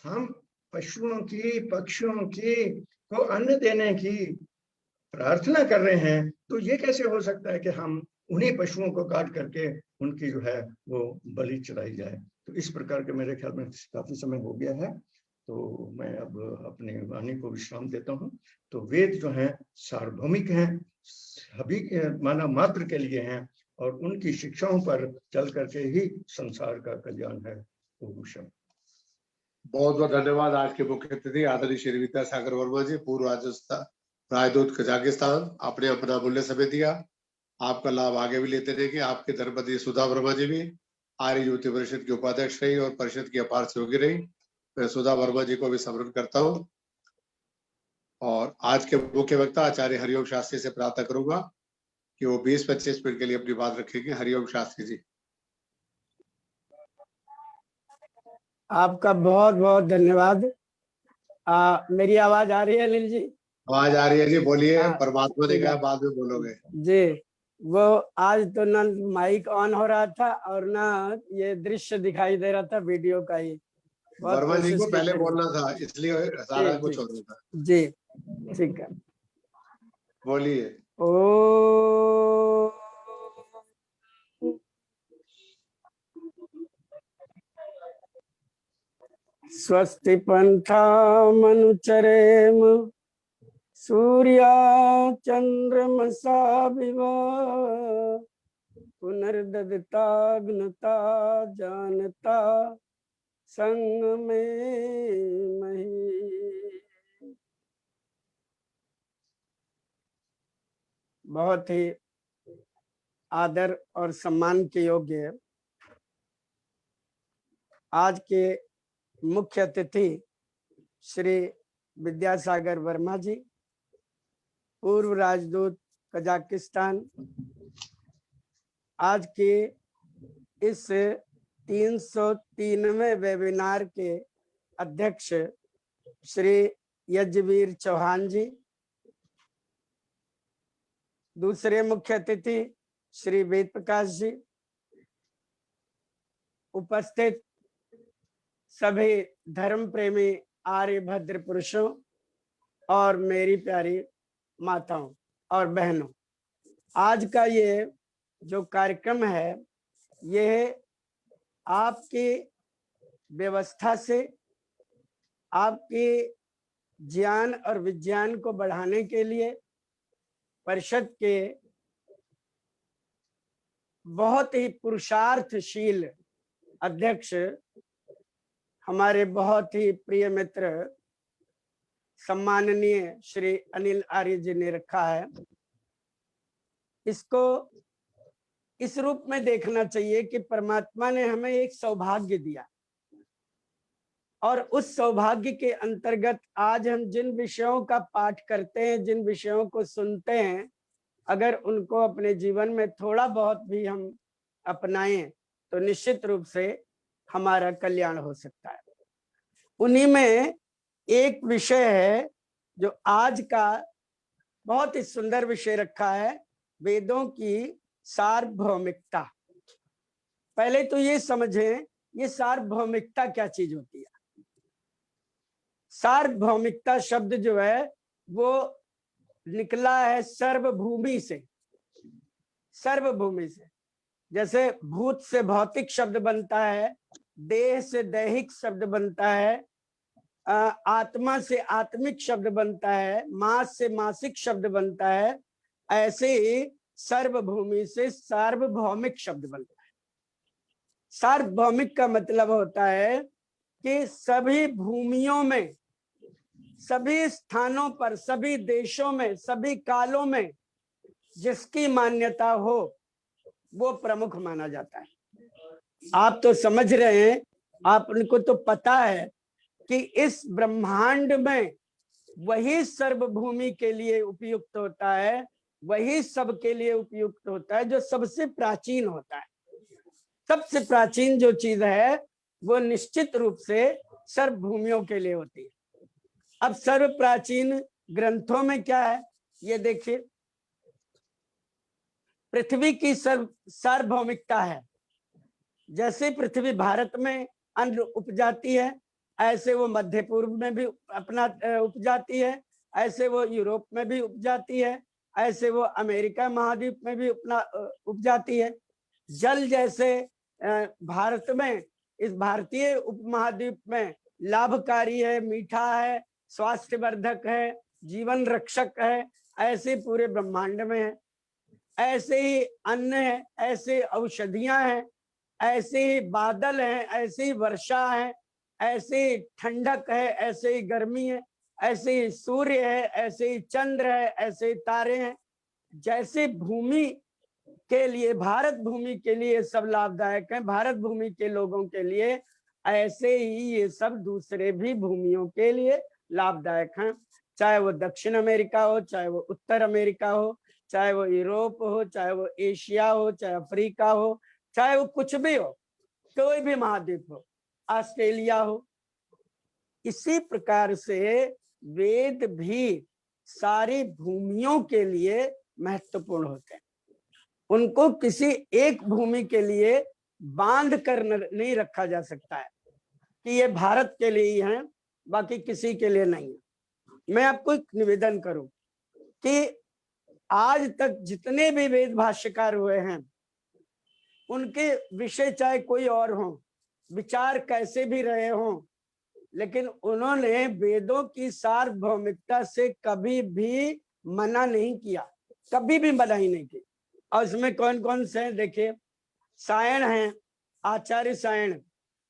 हम पशुओं की, पक्षियों की को अन्न देने की प्रार्थना कर रहे हैं, तो ये कैसे हो सकता है कि हम उन्हीं पशुओं को काट करके उनकी जो है वो बलि चढ़ाई जाए। तो इस प्रकार के मेरे ख्याल में काफी समय हो गया है, तो मैं अब अपनी वाणी को विश्राम देता हूँ। तो वेद जो हैं सार्वभौमिक हैं, सभी मानव मात्र के लिए हैं, और उनकी शिक्षाओं पर चल करके ही संसार का कल्याण है। बहुत बहुत धन्यवाद। आज के मुख्य अतिथि आदरणीय श्री विद्यासागर वर्मा जी, पूर्व राजदूत कजाकिस्तान, आपने अपना मूल्य समय दिया। आपका लाभ आगे भी लेते रहेंगे। आपके धर्मपत्नी सुधा वर्मा जी भी आर्य युवती परिषद की उपाध्यक्ष रही और परिषद की अपार सहयोगी रही। मैं सुधा वर्मा जी को भी स्मरण करता हूँ। और आज के मुख्य वक्ता आचार्य हरिओम शास्त्री से प्रार्थना करूंगा कि वो 20-25 मिनट के लिए अपनी बात रखेंगे। हरिओम शास्त्री जी। आपका बहुत बहुत धन्यवाद। मेरी आवाज आ रही है अनिल जी? आवाज आ रही है जी, बोलिए। हाँ, परमात्मा ने कहा बाद में बोलोगे जी। वो आज तो ना माइक ऑन हो रहा था और ना ये दृश्य दिखाई दे रहा था वीडियो का ही। वर्मा जी को पहले बोलना था, इसलिए सारा कुछ हो रहा था। जी ठीक है, बोलिए। ओ स्वस्ति पंथा मनुचरेम सूर्या चंद्रमसा विवा पुनर्दत्ताग्नता जानता संग में मही। बहुत ही आदर और सम्मान के योग्य आज के मुख्य अतिथि श्री विद्यासागर वर्मा जी, पूर्व राजदूत कजाकिस्तान, आज के इस 303वें वेबिनार के अध्यक्ष श्री यज्ञवीर चौहान जी, दूसरे मुख्य अतिथि श्री वेद प्रकाश जी, उपस्थित सभी धर्म प्रेमी आर्य भद्र पुरुषों और मेरी प्यारी माताओं और बहनों, आज का ये जो कार्यक्रम है यह आपकी व्यवस्था से, आपके ज्ञान और विज्ञान को बढ़ाने के लिए परिषद के बहुत ही पुरुषार्थशील अध्यक्ष हमारे बहुत ही प्रिय मित्र सम्माननीय श्री अनिल आर्य जी ने रखा है। इसको इस रूप में देखना चाहिए कि परमात्मा ने हमें एक सौभाग्य दिया और उस सौभाग्य के अंतर्गत आज हम जिन विषयों का पाठ करते हैं, जिन विषयों को सुनते हैं, अगर उनको अपने जीवन में थोड़ा बहुत भी हम अपनाएं तो निश्चित रूप से हमारा कल्याण हो सकता है। उन्हीं में एक विषय है जो आज का बहुत ही सुंदर विषय रखा है, वेदों की सार्वभौमिकता। पहले तो ये समझें ये सार्वभौमिकता क्या चीज होती है। सार्वभौमिकता शब्द जो है वो निकला है सर्वभूमि से। सर्वभूमि से, जैसे भूत से भौतिक शब्द बनता है, देह से दैहिक शब्द बनता है, आत्मा से आत्मिक शब्द बनता है, मास से मासिक शब्द बनता है, ऐसे ही सर्वभूमि से सार्वभौमिक शब्द बनता है। सार्वभौमिक का मतलब होता है कि सभी भूमियों में सभी स्थानों पर, सभी देशों में, सभी कालों में जिसकी मान्यता हो वो प्रमुख माना जाता है। आप तो समझ रहे हैं, आपको तो पता है कि इस ब्रह्मांड में वही सर्वभूमि के लिए उपयुक्त होता है, वही सबके लिए उपयुक्त होता है जो सबसे प्राचीन होता है। सबसे प्राचीन जो चीज है वो निश्चित रूप से सर्वभूमियों के लिए होती है। अब सर्व प्राचीन ग्रंथों में क्या है ये देखिए, पृथ्वी की सार्वभौमिकता है। जैसे पृथ्वी भारत में अन्न उपजाती है, ऐसे वो मध्य पूर्व में भी अपना उपजाती है, ऐसे वो यूरोप में भी उपजाती है, ऐसे वो अमेरिका महाद्वीप में भी अपना उपजाती है। जल जैसे भारत में, इस भारतीय उपमहाद्वीप में लाभकारी है, मीठा है, स्वास्थ्यवर्धक है, जीवन रक्षक है, ऐसे पूरे ब्रह्मांड में है। ऐसे ही अन्न है, ऐसे औषधियां हैं, ऐसे ही बादल हैं, ऐसे ही वर्षा है, ऐसे ही ठंडक है, ऐसे ही गर्मी है, ऐसे ही सूर्य है, ऐसे ही चंद्र है, ऐसे ही तारे हैं। जैसे भूमि के लिए, भारत भूमि के लिए सब लाभदायक है, भारत भूमि के लोगों के लिए, ऐसे ही ये सब दूसरे भी भूमियों के लिए लाभदायक हैं। चाहे वो दक्षिण अमेरिका हो, चाहे वो उत्तर अमेरिका हो, चाहे वो यूरोप हो, चाहे वो एशिया हो, चाहे अफ्रीका हो, चाहे वो कुछ भी हो, कोई भी महाद्वीप हो, ऑस्ट्रेलिया हो। इसी प्रकार से वेद भी सारी भूमियों के लिए महत्वपूर्ण होते हैं। उनको किसी एक भूमि के लिए बांध कर नहीं रखा जा सकता है कि ये भारत के लिए ही है, बाकी किसी के लिए नहीं है। मैं आपको एक निवेदन करूं कि आज तक जितने भी वेद भाष्यकार हुए हैं, उनके विषय चाहे कोई और हो, विचार कैसे भी रहे हों, लेकिन उन्होंने वेदों की सार्वभौमिकता से कभी भी मना नहीं किया, कभी भी मना ही नहीं की। और इसमें कौन कौन से हैं देखिए, सायण हैं, आचार्य सायण,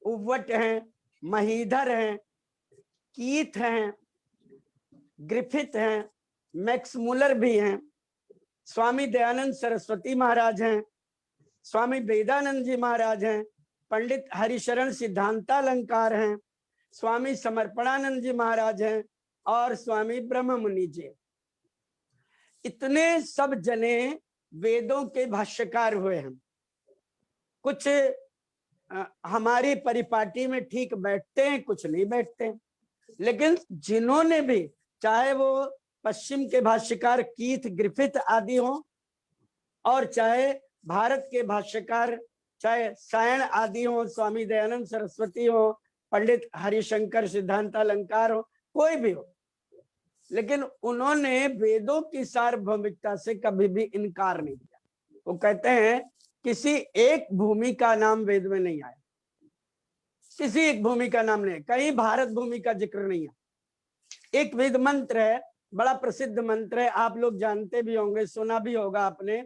उव्वट हैं, महीधर हैं, कीथ हैं, ग्रिफिथ हैं, मैक्स मुलर भी हैं, स्वामी दयानंद सरस्वती महाराज हैं, स्वामी वेदानंद जी महाराज हैं, पंडित हरिशरण सिद्धांतालंकार हैं, स्वामी समर्पणानंद जी महाराज हैं और स्वामी ब्रह्म मुनि जी। इतने सब जने वेदों के भाष्यकार हुए हैं। कुछ हमारी परिपाटी में ठीक बैठते हैं, कुछ नहीं बैठते हैं, लेकिन जिन्होंने भी, चाहे वो पश्चिम के भाष्यकार कीथ, ग्रिफिथ आदि हो, और चाहे भारत के भाष्यकार चाहे सायण आदि हो, स्वामी दयानंद सरस्वती हो, पंडित हरिशंकर सिद्धांतालंकार हो, कोई भी हो, लेकिन उन्होंने वेदों की सार्वभौमिकता से कभी भी इनकार नहीं किया। वो कहते हैं किसी एक भूमि का नाम वेद में नहीं आया, किसी एक भूमि का नाम नहीं, कहीं भारत भूमि का जिक्र नहीं है। एक वेद मंत्र है, बड़ा प्रसिद्ध मंत्र है, आप लोग जानते भी होंगे, सुना भी होगा आपने,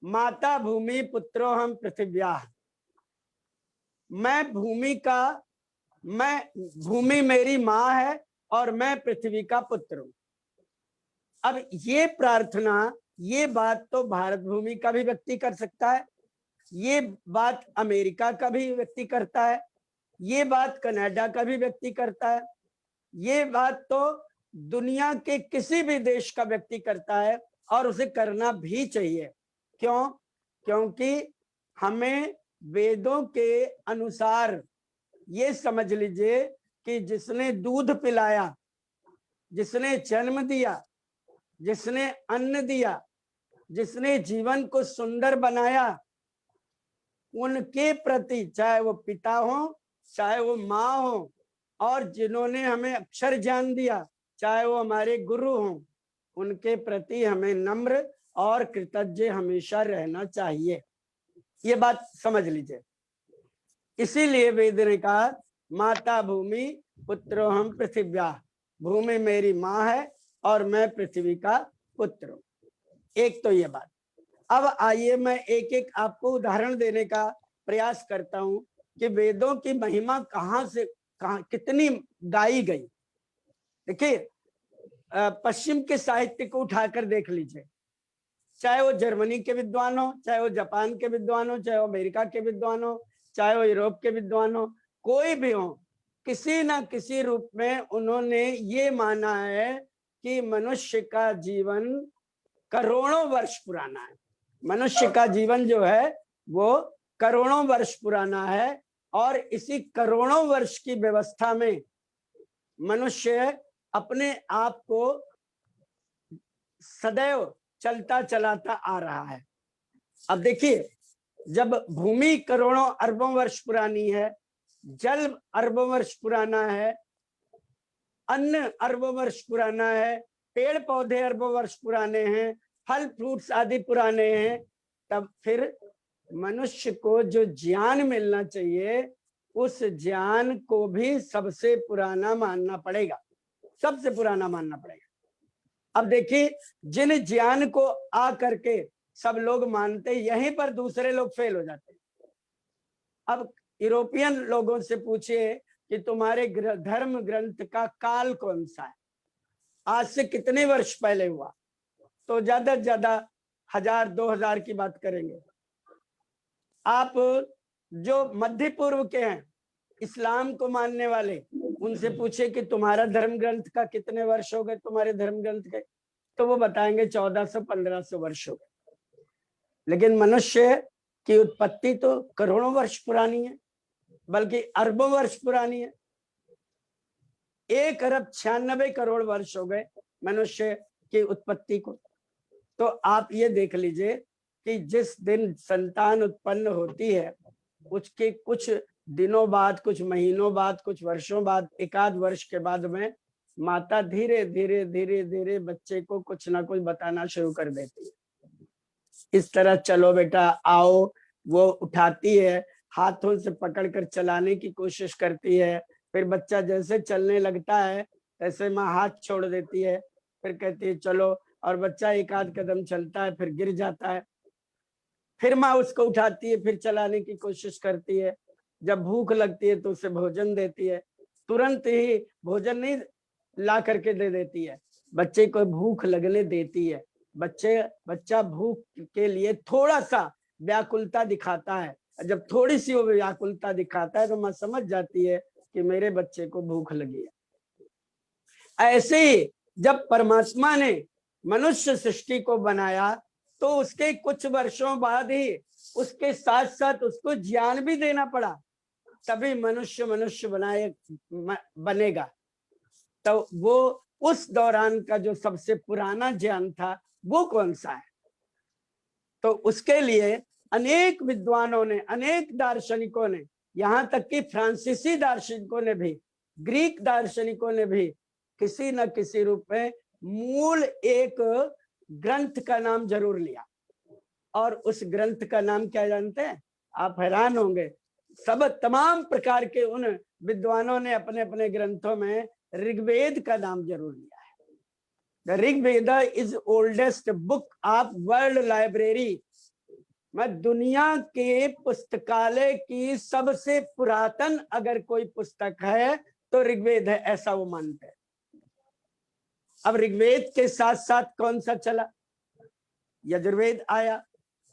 माता भूमि पुत्रो हम पृथिव्या। मैं भूमि का, मैं भूमि मेरी माँ है और मैं पृथ्वी का पुत्र हूं। अब ये प्रार्थना, ये बात तो भारत भूमि का भी व्यक्ति कर सकता है, ये बात अमेरिका का भी व्यक्ति करता है, ये बात कनाडा का भी व्यक्ति करता है, ये बात तो दुनिया के किसी भी देश का व्यक्ति करता है, और उसे करना भी चाहिए। क्यों? क्योंकि हमें वेदों के अनुसार ये समझ लीजिए कि जिसने दूध पिलाया, जिसने जन्म दिया, जिसने अन्न दिया, जिसने जीवन को सुंदर बनाया, उनके प्रति, चाहे वो पिता हो, चाहे वो माँ हो, और जिन्होंने हमें अक्षर ज्ञान दिया, चाहे वो हमारे गुरु हों, उनके प्रति हमें नम्र और कृतज्ञ हमेशा रहना चाहिए। ये बात समझ लीजिए। इसीलिए वेद ने कहा माता भूमि पुत्रो हम पृथिव्या, भूमि मेरी माँ है और मैं पृथ्वी का पुत्र हूँ। एक तो ये बात। अब आइए मैं एक एक आपको उदाहरण देने का प्रयास करता हूँ कि वेदों की महिमा कहाँ से कहाँ कितनी गाई गई। देखिए पश्चिम के साहित्य को उठाकर देख लीजिए, चाहे वो जर्मनी के विद्वान हो, चाहे वो जापान के विद्वान हो, चाहे वो अमेरिका के विद्वान हो, चाहे वो यूरोप के विद्वान हो, कोई भी हो, किसी ना किसी रूप में उन्होंने ये माना है कि मनुष्य का जीवन करोड़ों वर्ष पुराना है। मनुष्य का जीवन जो है वो करोड़ों वर्ष पुराना है, और इसी करोड़ों वर्ष की व्यवस्था में मनुष्य अपने आप को सदैव चलता चलाता आ रहा है। अब देखिए, जब भूमि करोड़ों अरबों वर्ष पुरानी है, जल अरबों वर्ष पुराना है, अन्न अरबों वर्ष पुराना है, पेड़ पौधे अरबों वर्ष पुराने हैं, फल फ्रूट्स आदि पुराने हैं, तब फिर मनुष्य को जो ज्ञान मिलना चाहिए उस ज्ञान को भी सबसे पुराना मानना पड़ेगा, सबसे पुराना मानना पड़ेगा। अब देखिए, जिन ज्ञान को आ करके सब लोग मानते, यहीं पर दूसरे लोग फेल हो जाते हैं। अब यूरोपियन लोगों से पूछिए कि तुम्हारे धर्म ग्रंथ का काल कौन सा है, आज से कितने वर्ष पहले हुआ, तो ज्यादा से ज्यादा 1000-2000 की बात करेंगे। आप जो मध्य पूर्व के हैं, इस्लाम को मानने वाले, उनसे पूछे कि तुम्हारा धर्म ग्रंथ का कितने वर्ष हो गए, तुम्हारे धर्म ग्रंथ के, तो वो बताएंगे 1400-1500 वर्ष हो गए। लेकिन मनुष्य की उत्पत्ति तो करोड़ों वर्ष पुरानी है, बल्कि अरबों वर्ष पुरानी है। 1 अरब 96 करोड़ वर्ष हो गए मनुष्य की उत्पत्ति को। तो आप ये देख लीजिए कि जिस दिन संतान उत्पन्न होती है उसके कुछ दिनों बाद, कुछ महीनों बाद, कुछ वर्षों बाद, 1 आध वर्ष के बाद में माता धीरे धीरे धीरे धीरे बच्चे को कुछ ना कुछ बताना शुरू कर देती है। इस तरह चलो बेटा आओ, वो उठाती है, हाथों से पकड़कर चलाने की कोशिश करती है, फिर बच्चा जैसे चलने लगता है ऐसे माँ हाथ छोड़ देती है, फिर कहती है चलो, और बच्चा 1 आध कदम चलता है, फिर गिर जाता है, फिर माँ उसको उठाती है, फिर चलाने की कोशिश करती है। जब भूख लगती है तो उसे भोजन देती है, तुरंत ही भोजन नहीं ला करके दे देती है, बच्चे को भूख लगने देती है। बच्चा भूख के लिए थोड़ा सा व्याकुलता दिखाता है, जब थोड़ी सी वो व्याकुलता दिखाता है तो माँ समझ जाती है कि मेरे बच्चे को भूख लगी है। ऐसे ही जब परमात्मा ने मनुष्य सृष्टि को बनाया तो उसके कुछ वर्षों बाद ही उसके साथ साथ उसको ज्ञान भी देना पड़ा, तभी मनुष्य बनेगा। तो वो उस दौरान का जो सबसे पुराना ज्ञान था वो कौन सा है, तो उसके लिए अनेक विद्वानों ने, अनेक दार्शनिकों ने, यहाँ तक कि फ्रांसीसी दार्शनिकों ने भी, ग्रीक दार्शनिकों ने भी किसी न किसी रूप में मूल एक ग्रंथ का नाम जरूर लिया। और उस ग्रंथ का नाम क्या जानते हैं? आप हैरान होंगे, तमाम प्रकार के उन विद्वानों ने अपने अपने ग्रंथों में ऋग्वेद का नाम जरूर लिया है। The Rigveda is oldest book of world library. मैं दुनिया के पुस्तकालय की सबसे पुरातन अगर कोई पुस्तक है तो ऋग्वेद है, ऐसा वो मानते हैं। अब ऋग्वेद के साथ साथ कौन सा चला? यजुर्वेद आया,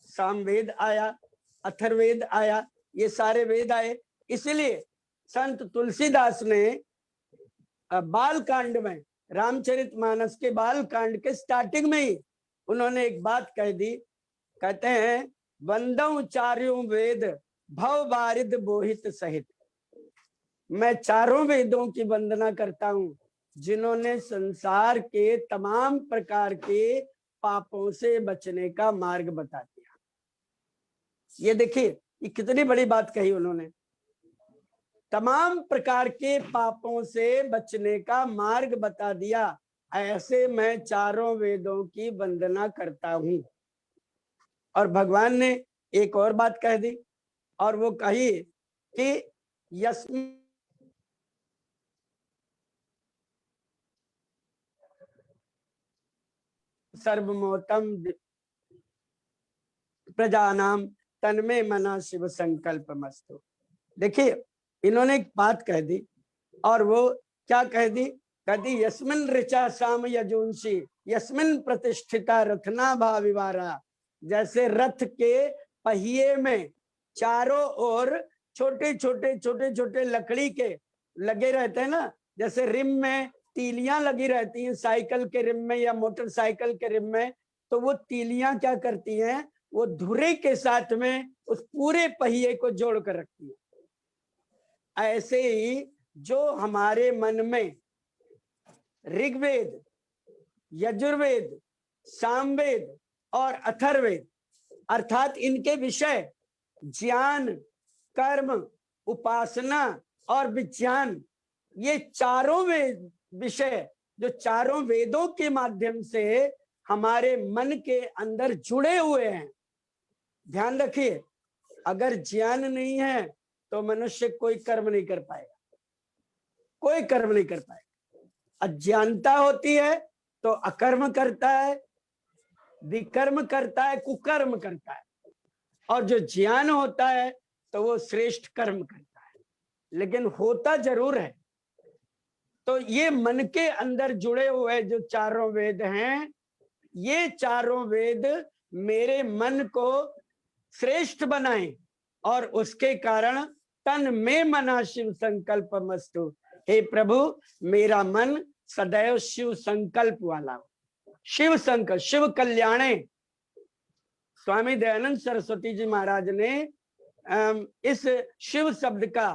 सामवेद आया, अथर्ववेद आया, ये सारे वेद आए। इसलिए संत तुलसीदास ने बाल कांड में, रामचरितमानस के बाल कांड के स्टार्टिंग में ही उन्होंने एक बात कह दी, कहते हैं वंदौ चार्यों वेद भव बारिद बोहित सहित। मैं चारों वेदों की वंदना करता हूं जिन्होंने संसार के तमाम प्रकार के पापों से बचने का मार्ग बता दिया। ये देखिए, ये कितनी बड़ी बात कही उन्होंने, तमाम प्रकार के पापों से बचने का मार्ग बता दिया। ऐसे मैं चारों वेदों की वंदना करता हूं। और भगवान ने एक और बात कह दी, और वो कही कि यस्मिन् सर्वमोतम प्रजानाम तन्मे मना शिव संकल्प मस्तु। देखिए, इन्होंने एक बात कह दी, और वो क्या कह दी कहती यस्मिन ऋचा साम यजुंसी यस्मिन प्रतिष्ठिता रथना भाविवारा। जैसे रथ के पहिए में चारों ओर छोटे छोटे लकड़ी के लगे रहते हैं ना, जैसे रिम में तीलियां लगी रहती हैं साइकिल के रिम में या मोटरसाइकिल के रिम में, तो वो तीलियां क्या करती हैं, वो धुरे के साथ में उस पूरे पहिए को जोड़ कर रखती है। ऐसे ही जो हमारे मन में ऋग्वेद, यजुर्वेद, सामवेद और अथर्ववेद अर्थात इनके विषय ज्ञान, कर्म, उपासना और विज्ञान, ये चारों विषय जो चारों वेदों के माध्यम से हमारे मन के अंदर जुड़े हुए हैं। ध्यान रखिए, अगर ज्ञान नहीं है तो मनुष्य कोई कर्म नहीं कर पाएगा, कोई कर्म नहीं कर पाएगा। अज्ञानता होती है तो अकर्म करता है, विकर्म करता है, कुकर्म करता है, और जो ज्ञान होता है तो वो श्रेष्ठ कर्म करता है, लेकिन होता जरूर है। तो ये मन के अंदर जुड़े हुए जो चारों वेद हैं, ये चारों वेद मेरे मन को श्रेष्ठ बनाए और उसके कारण तन में मना शिव संकल्प मस्तु। हे प्रभु, मेरा मन सदैव शिव संकल्प वाला हो। शिव संकल्प, शिव कल्याणे। स्वामी दयानंद सरस्वती जी महाराज ने इस शिव शब्द का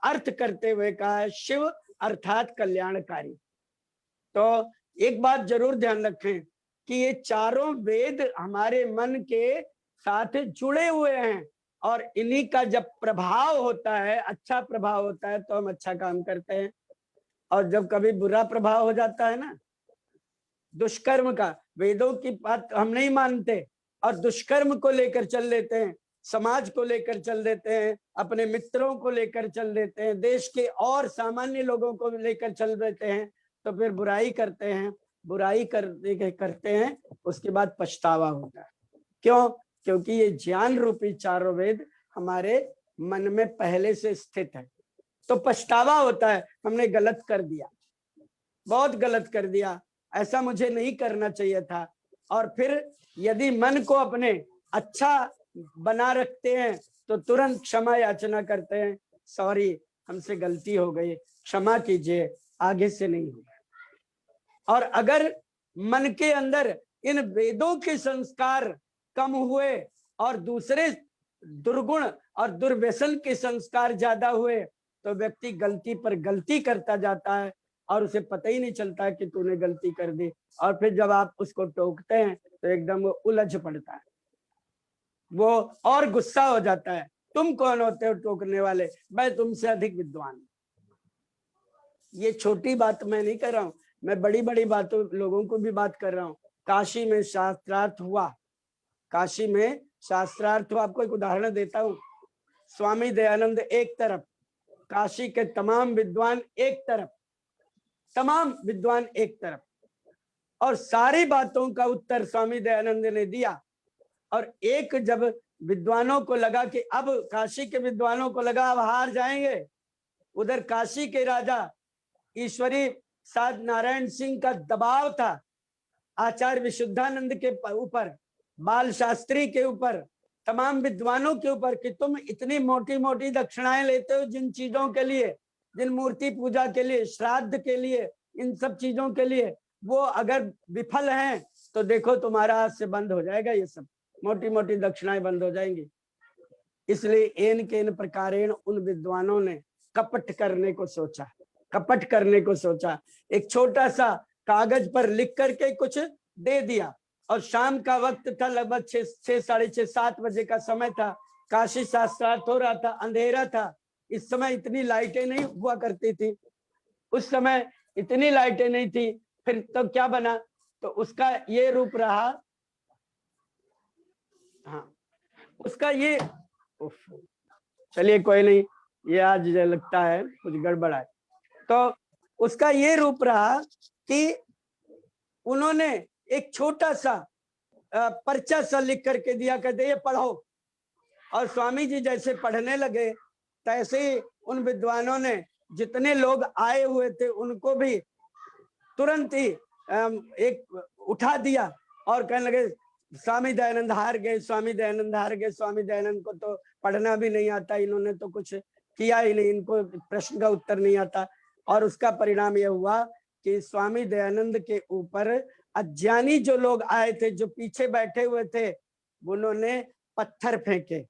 अर्थ करते हुए कहा है शिव अर्थात कल्याणकारी। तो एक बात जरूर ध्यान रखें कि ये चारों वेद हमारे मन के साथ जुड़े हुए हैं, और इन्हीं का जब प्रभाव होता है, अच्छा प्रभाव होता है, तो हम अच्छा काम करते हैं। और जब कभी बुरा प्रभाव हो जाता है ना, दुष्कर्म का, वेदों की बात हम नहीं मानते और दुष्कर्म को लेकर चल लेते हैं, समाज को लेकर चल देते हैं, अपने मित्रों को लेकर चल देते हैं, देश के और सामान्य लोगों को लेकर चल देते हैं, तो फिर बुराई करते हैं, बुराई करते हैं, उसके बाद पछतावा होता है। क्यों? क्योंकि ये ज्ञान रूपी चारों वेद हमारे मन में पहले से स्थित है, तो पछतावा होता है, हमने गलत कर दिया, बहुत गलत कर दिया, ऐसा मुझे नहीं करना चाहिए था। और फिर यदि मन को अपने अच्छा बना रखते हैं तो तुरंत क्षमा याचना करते हैं, सॉरी हमसे गलती हो गई, क्षमा कीजिए, आगे से नहीं होगा। और अगर मन के अंदर इन वेदों के संस्कार कम हुए और दूसरे दुर्गुण और दुर्व्यसन के संस्कार ज्यादा हुए, तो व्यक्ति गलती पर गलती करता जाता है और उसे पता ही नहीं चलता कि तूने गलती कर दी। और फिर जब आप उसको टोकते हैं तो एकदम वो उलझ पड़ता है, वो और गुस्सा हो जाता है, तुम कौन होते हो टोकने वाले, मैं तुमसे अधिक विद्वान। ये छोटी बात मैं नहीं कर रहा हूं, मैं बड़ी बड़ी बातों लोगों को भी बात कर रहा हूं। काशी में शास्त्रार्थ हुआ, काशी में शास्त्रार्थ हुआ। आपको एक उदाहरण देता हूं, स्वामी दयानंद एक तरफ, काशी के तमाम विद्वान एक तरफ, तमाम विद्वान एक तरफ, और सारी बातों का उत्तर स्वामी दयानंद ने दिया। और एक जब विद्वानों को लगा कि अब काशी के विद्वानों को लगा अब हार जाएंगे, उधर काशी के राजा ईश्वरी साध नारायण सिंह का दबाव था आचार्य विशुद्धानंद के ऊपर, बाल शास्त्री के ऊपर, तमाम विद्वानों के ऊपर, कि तुम इतनी मोटी मोटी दक्षिणाएं लेते हो जिन चीजों के लिए, जिन मूर्ति पूजा के लिए, श्राद्ध के लिए, इन सब चीजों के लिए, वो अगर विफल हैं तो देखो तुम्हारा हाथ से बंद हो जाएगा, ये सब मोटी मोटी दक्षिणाएं बंद हो जाएंगी। इसलिए इन के इन प्रकारेण उन विद्वानों ने कपट करने को सोचा, कपट करने को सोचा। एक छोटा सा कागज पर लिख करके कुछ दे दिया, और शाम का वक्त था, लगभग 6, साढ़े 6, 7 बजे का समय था, काशी शास्त्रार्थ हो रहा था, अंधेरा था। इस समय इतनी लाइटें नहीं हुआ करती थी, उस समय इतनी लाइटें नहीं थी। फिर तो क्या बना, तो उसका ये रूप रहा, हाँ उसका ये, चलिए कोई नहीं, ये आज लगता है कुछ गड़बड़ है। तो उसका ये रूप रहा कि उन्होंने एक छोटा सा पर्चा सा लिख करके दिया, कहते ये पढ़ो। और स्वामी जी जैसे पढ़ने लगे, तैसे ही उन विद्वानों ने, जितने लोग आए हुए थे उनको भी तुरंत ही एक उठा दिया और कहने लगे स्वामी दयानंद हार गए, स्वामी दयानंद हार गए, स्वामी दयानंद को तो पढ़ना भी नहीं आता, इन्होंने तो कुछ किया ही नहीं, इनको प्रश्न का उत्तर नहीं आता। और उसका परिणाम यह हुआ कि स्वामी दयानंद के ऊपर अज्ञानी जो लोग आए थे, जो पीछे बैठे हुए थे, उन्होंने पत्थर फेंके,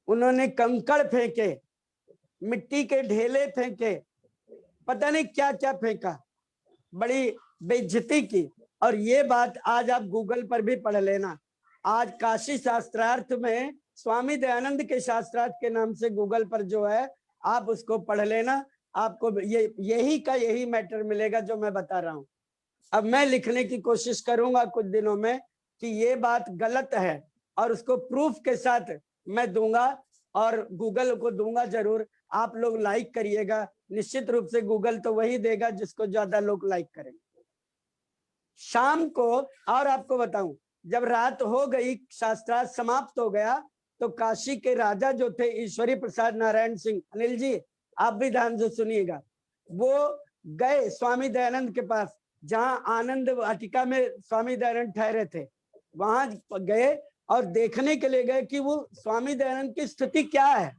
उन्होंने कंकड़ फेंके, मिट्टी के ढेले फेंके, पता नहीं क्या क्या फेंका, बड़ी बेइज्जती की। और ये बात आज आप गूगल पर भी पढ़ लेना। आज काशी शास्त्रार्थ में स्वामी दयानंद के शास्त्रार्थ के नाम से गूगल पर जो है, आप उसको पढ़ लेना, आपको यही का यही मैटर मिलेगा जो मैं बता रहा हूं। अब मैं लिखने की कोशिश करूंगा कुछ दिनों में कि ये बात गलत है, और उसको प्रूफ के साथ मैं दूंगा और गूगल को दूंगा जरूर। आप लोग लाइक करिएगा, निश्चित रूप से गूगल तो वही देगा जिसको ज्यादा लोग लाइक करेंगे। शाम को, और आपको बताऊं, जब रात हो गई, शास्त्रार्थ समाप्त हो गया, तो काशी के राजा जो थे ईश्वरी प्रसाद नारायण सिंह, अनिल जी आप भी ध्यान से सुनिएगा, वो गए स्वामी दयानंद के पास, जहां आनंद वाटिका में स्वामी दयानंद ठहरे थे, वहां गए और देखने के लिए गए कि वो स्वामी दयानंद की स्थिति क्या है,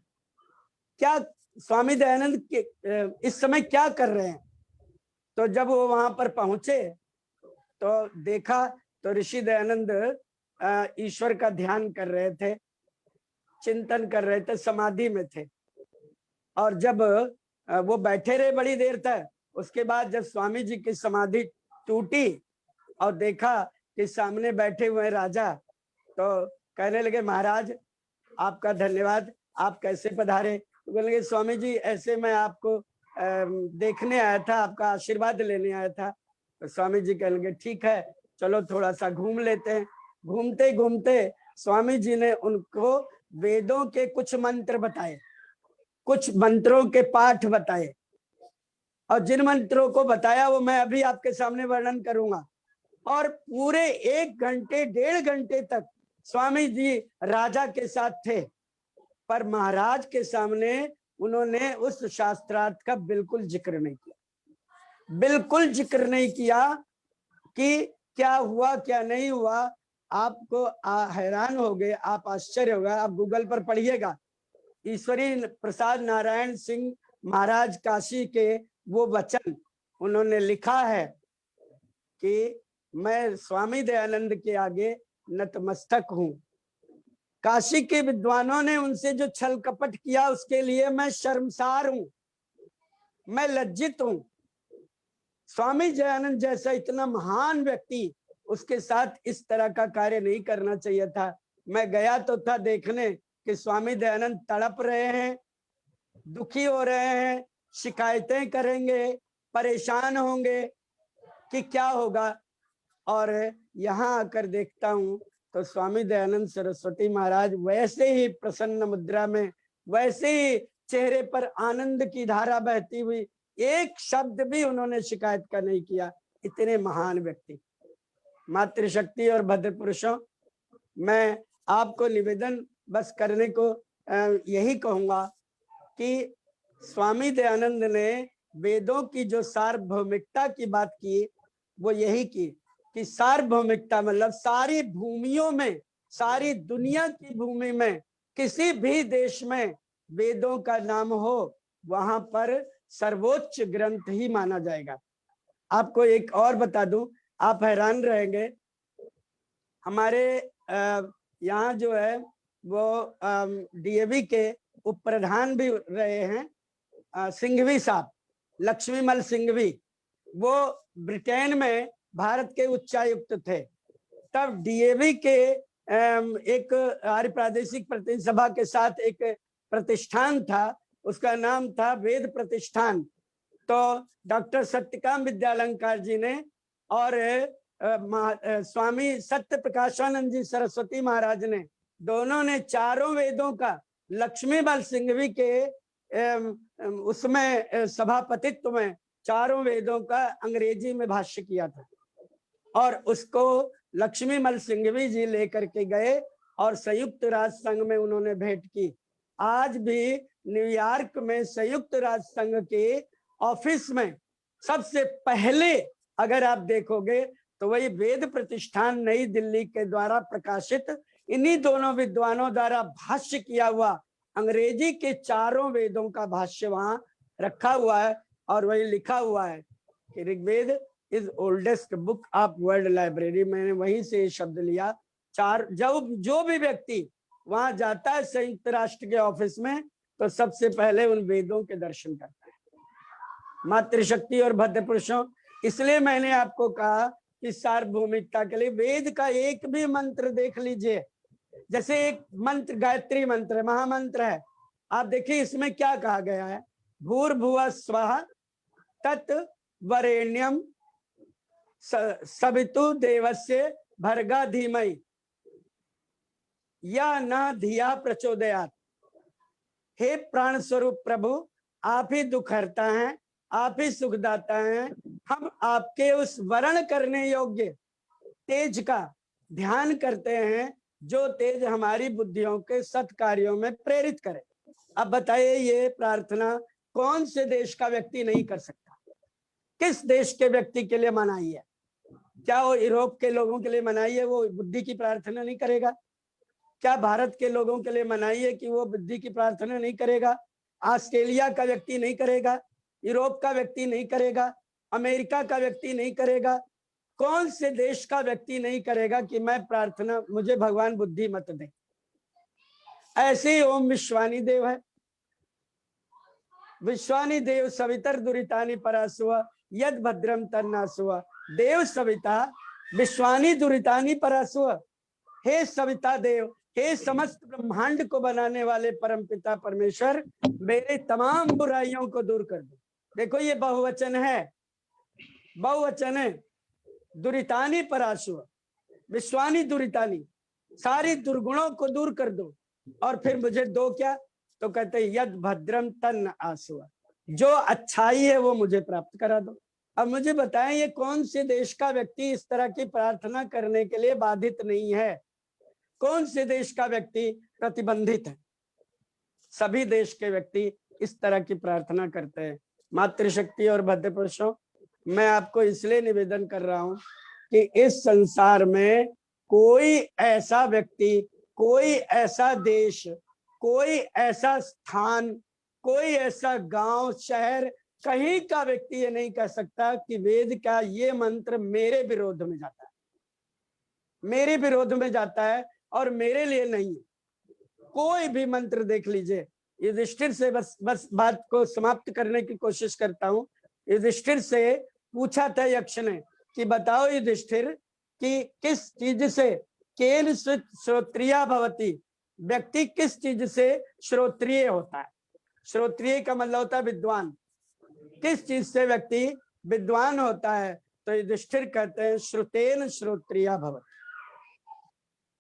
क्या स्वामी दयानंद के इस समय क्या कर रहे हैं। तो जब वो वहां पर पहुंचे तो देखा तो ऋषि दयानंद ईश्वर का ध्यान कर रहे थे, चिंतन कर रहे थे, समाधि में थे। और जब वो बैठे रहे बड़ी देर तक, उसके बाद जब स्वामी जी की समाधि टूटी और देखा कि सामने बैठे हुए राजा, तो कहने लगे महाराज आपका धन्यवाद, आप कैसे पधारे। तो कहने लगे स्वामी जी ऐसे मैं आपको देखने आया था, आपका आशीर्वाद लेने आया था। तो स्वामी जी कहने लगे ठीक है चलो थोड़ा सा घूम लेते हैं। घूमते घूमते स्वामी जी ने उनको वेदों के कुछ मंत्र बताए, कुछ मंत्रों के पाठ बताए, और जिन मंत्रों को बताया वो मैं अभी आपके सामने वर्णन करूंगा। और पूरे 1 घंटे 1.5 घंटे तक स्वामी जी राजा के साथ थे, पर महाराज के सामने उन्होंने उस शास्त्रार्थ का बिल्कुल जिक्र नहीं किया, बिल्कुल जिक्र नहीं किया कि क्या हुआ क्या नहीं हुआ। आपको हैरान हो गए, आप आश्चर्य होगा, आप गूगल पर पढ़िएगा, ईश्वरी प्रसाद नारायण सिंह महाराज काशी के वो वचन उन्होंने लिखा है कि मैं स्वामी दयानंद के आगे नतमस्तक हूं। काशी के विद्वानों ने उनसे जो छल कपट किया उसके लिए मैं शर्मसार हूं, मैं लज्जित हूं। स्वामी दयानंद जैसा इतना महान व्यक्ति, उसके साथ इस तरह का कार्य नहीं करना चाहिए था। मैं गया तो था देखने कि स्वामी दयानंद तड़प रहे हैं, दुखी हो रहे हैं, शिकायतें करेंगे, परेशान होंगे कि क्या होगा। और यहाँ आकर देखता हूँ तो स्वामी दयानंद सरस्वती महाराज वैसे ही प्रसन्न मुद्रा में, वैसे ही चेहरे पर आनंद की धारा बहती हुई, एक शब्द भी उन्होंने शिकायत का नहीं किया। इतने महान व्यक्ति, मातृशक्ति और भद्र पुरुषों, मैं आपको निवेदन बस करने को यही कहूंगा कि स्वामी दयानंद ने वेदों की जो सार्वभौमिकता की बात की, वो यही की कि सार्वभौमिकता मतलब सारी भूमियों में, सारी दुनिया की भूमि में, किसी भी देश में वेदों का नाम हो, वहां पर सर्वोच्च ग्रंथ ही माना जाएगा। आपको एक और बता दूं, आप हैरान रहेंगे, हमारे यहाँ जो है वो डीएवी के उप प्रधान भी रहे हैं सिंघवी साहब, लक्ष्मीमल सिंघवी, वो ब्रिटेन में भारत के उच्चायुक्त थे। तब डीएवी के एक आर्य प्रादेशिक प्रतिनिधि सभा के साथ एक प्रतिष्ठान था, उसका नाम था वेद प्रतिष्ठान। तो डॉक्टर सत्यकाम विद्यालंकार जी ने और स्वामी सत्य प्रकाशानंद जी सरस्वती महाराज ने, दोनों ने चारों वेदों का लक्ष्मीमल सिंघवी के उसमें सभापतित्व में चारों वेदों का अंग्रेजी में भाष्य किया था, और उसको लक्ष्मीमल सिंघवी जी लेकर के गए और संयुक्त राष्ट्र संघ में उन्होंने भेंट की। आज भी न्यूयॉर्क में संयुक्त राष्ट्र संघ के ऑफिस में सबसे पहले अगर आप देखोगे तो वही वेद प्रतिष्ठान नई दिल्ली के द्वारा प्रकाशित इन्हीं दोनों विद्वानों द्वारा भाष्य किया हुआ अंग्रेजी के चारों वेदों का भाष्य वहां रखा हुआ है और वही लिखा हुआ है कि Rigveda is oldest book of world library. मैंने वहीं से ये शब्द लिया। चार जो भी व्यक्ति वहां जाता है संयुक्त राष्ट्र के ऑफिस में तो सबसे पहले उन वेदों के दर्शन करता है। मातृशक्ति और भद्र पुरुषों, इसलिए मैंने आपको कहा कि सार्वभौमिकता के लिए वेद का एक भी मंत्र देख लीजिए। जैसे एक मंत्र गायत्री मंत्र है, महामंत्र है, आप देखिए इसमें क्या कहा गया है, भूर्भुवः स्वः तत् वरेण्यम सवितु देवस्य भर्गा धीमहि या न धिया प्रचोदयात्। हे प्राण स्वरूप प्रभु, आप ही दुख हरता है, आप ही सुखदाता है। हम आपके उस वर्ण करने योग्य तेज का ध्यान करते हैं जो तेज हमारी बुद्धियों के सत्कार्यों में प्रेरित करे। अब बताइए ये प्रार्थना कौन से देश का व्यक्ति नहीं कर सकता? किस देश के व्यक्ति के लिए मनाई है? क्या वो यूरोप के लोगों के लिए मनाई है, वो बुद्धि की प्रार्थना नहीं करेगा? क्या भारत के लोगों के लिए मनाई है कि वो बुद्धि की प्रार्थना नहीं करेगा? ऑस्ट्रेलिया का व्यक्ति नहीं करेगा, यूरोप का व्यक्ति नहीं करेगा, अमेरिका का व्यक्ति नहीं करेगा, कौन से देश का व्यक्ति नहीं करेगा कि मैं प्रार्थना, मुझे भगवान बुद्धि मत दे। ऐसे ही ओम विश्वानी देव है, विश्वानी देव सवितर दुरितानि परासुव यद भद्रम तन्नासुव। देव सविता विश्वानी दुरितानि परासुव। हे सविता देव, हे समस्त ब्रह्मांड को बनाने वाले परमपिता परमेश्वर, मेरे तमाम बुराइयों को दूर कर दो। देखो ये बहुवचन है, बहुवचन है। दुरितानी परासुव, विश्वानी दुरितानी, सारी दुर्गुणों को दूर कर दो। और फिर मुझे दो क्या? तो कहते यद भद्रम तन्न आसुव, जो अच्छाई है वो मुझे प्राप्त करा दो। अब मुझे बताएं ये कौन से देश का व्यक्ति इस तरह की प्रार्थना करने के लिए बाधित नहीं है? कौन से देश का व्यक्ति प्रतिबंधित है? सभी देश के व्यक्ति इस तरह की प्रार्थना करते हैं। मातृशक्ति और भद्र पुरुषों, मैं आपको इसलिए निवेदन कर रहा हूं कि इस संसार में कोई ऐसा व्यक्ति, कोई ऐसा देश, कोई ऐसा स्थान, कोई ऐसा गांव, शहर, कहीं का व्यक्ति ये नहीं कह सकता कि वेद का ये मंत्र मेरे विरोध में जाता है, मेरे विरोध में जाता है और मेरे लिए नहीं है। कोई भी मंत्र देख लीजिए। युधिष्ठिर से बस बात को समाप्त करने की कोशिश करता हूं। युधिष्ठिर से पूछा था यक्ष ने कि बताओ युधिष्ठिर कि किस चीज से केन श्रोत्रिया भवति, व्यक्ति किस चीज से श्रोत्रिय होता है? श्रोत्रिय का मतलब होता है विद्वान। किस चीज से व्यक्ति विद्वान होता है? तो युधिष्ठिर कहते हैं श्रुतेन श्रोत्रिया भवति।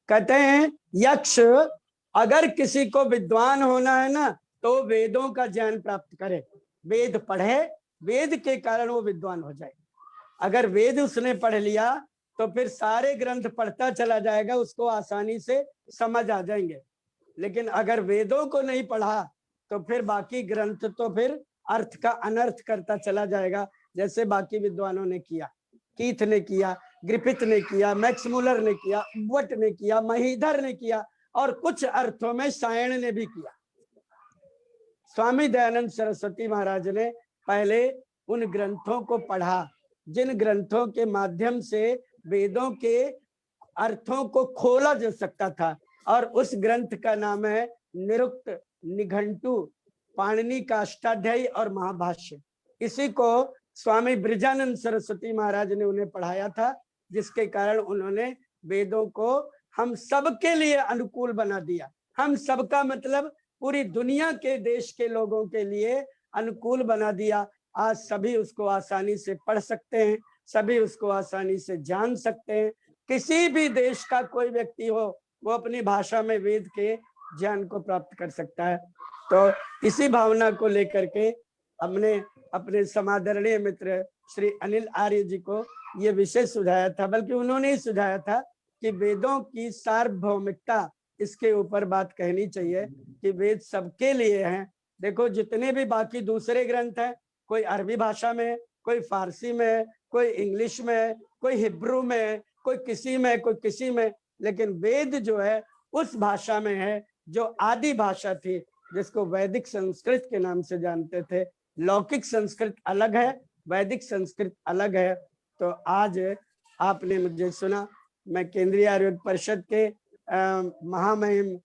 कहते हैं यक्ष अगर किसी को विद्वान होना है ना तो वेदों का ज्ञान प्राप्त करे, वेद पढ़े, वेद के कारण वो विद्वान हो जाए। अगर वेद उसने पढ़ लिया तो फिर सारे ग्रंथ पढ़ता चला जाएगा, उसको आसानी से समझ आ जाएंगे। लेकिन अगर वेदों को नहीं पढ़ा तो फिर बाकी ग्रंथ तो फिर अर्थ का अनर्थ करता चला जाएगा, जैसे बाकी विद्वानों ने किया। कीथ ने किया, ग्रिफिथ ने किया, मैक्स मुलर ने किया, वट ने किया, महीधर ने किया और कुछ अर्थों में सायण ने भी किया। स्वामी दयानंद सरस्वती महाराज ने पहले उन ग्रंथों को पढ़ा जिन ग्रंथों के माध्यम से वेदों के अर्थों को खोला जा सकता था, और उस ग्रंथ का नाम है निरुक्त, निघंटु, पाणिनि का अष्टाध्यायी और महाभाष्य। इसी को स्वामी ब्रजानंद सरस्वती महाराज ने उन्हें पढ़ाया था, जिसके कारण उन्होंने वेदों को हम सबके लिए अनुकूल बना दिया। हम सबका मतलब पूरी दुनिया के देश के लोगों के लिए अनुकूल बना दिया। आज सभी उसको आसानी से पढ़ सकते हैं, सभी उसको आसानी से जान सकते हैं। किसी भी देश का कोई व्यक्ति हो वो अपनी भाषा में वेद के ज्ञान को प्राप्त कर सकता है। तो इसी भावना को लेकर के हमने अपने समादरणीय मित्र श्री अनिल आर्य जी को ये विषय सुझाया था, बल्कि उन्होंने ही सुझाया था कि वेदों की सार्वभौमिकता, इसके ऊपर बात कहनी चाहिए कि वेद सबके लिए हैं। देखो जितने भी बाकी दूसरे ग्रंथ हैं, कोई अरबी भाषा में है, कोई फारसी में, कोई इंग्लिश में, कोई हिब्रू में, कोई किसी में, लेकिन वेद जो है उस भाषा में है जो आदि भाषा थी, जिसको वैदिक संस्कृत के नाम से जानते थे। लौकिक संस्कृत अलग है, वैदिक संस्कृत अलग है। तो आज आपने मुझे सुना, मैं केंद्रीय आयुर्वेद परिषद के महामहिम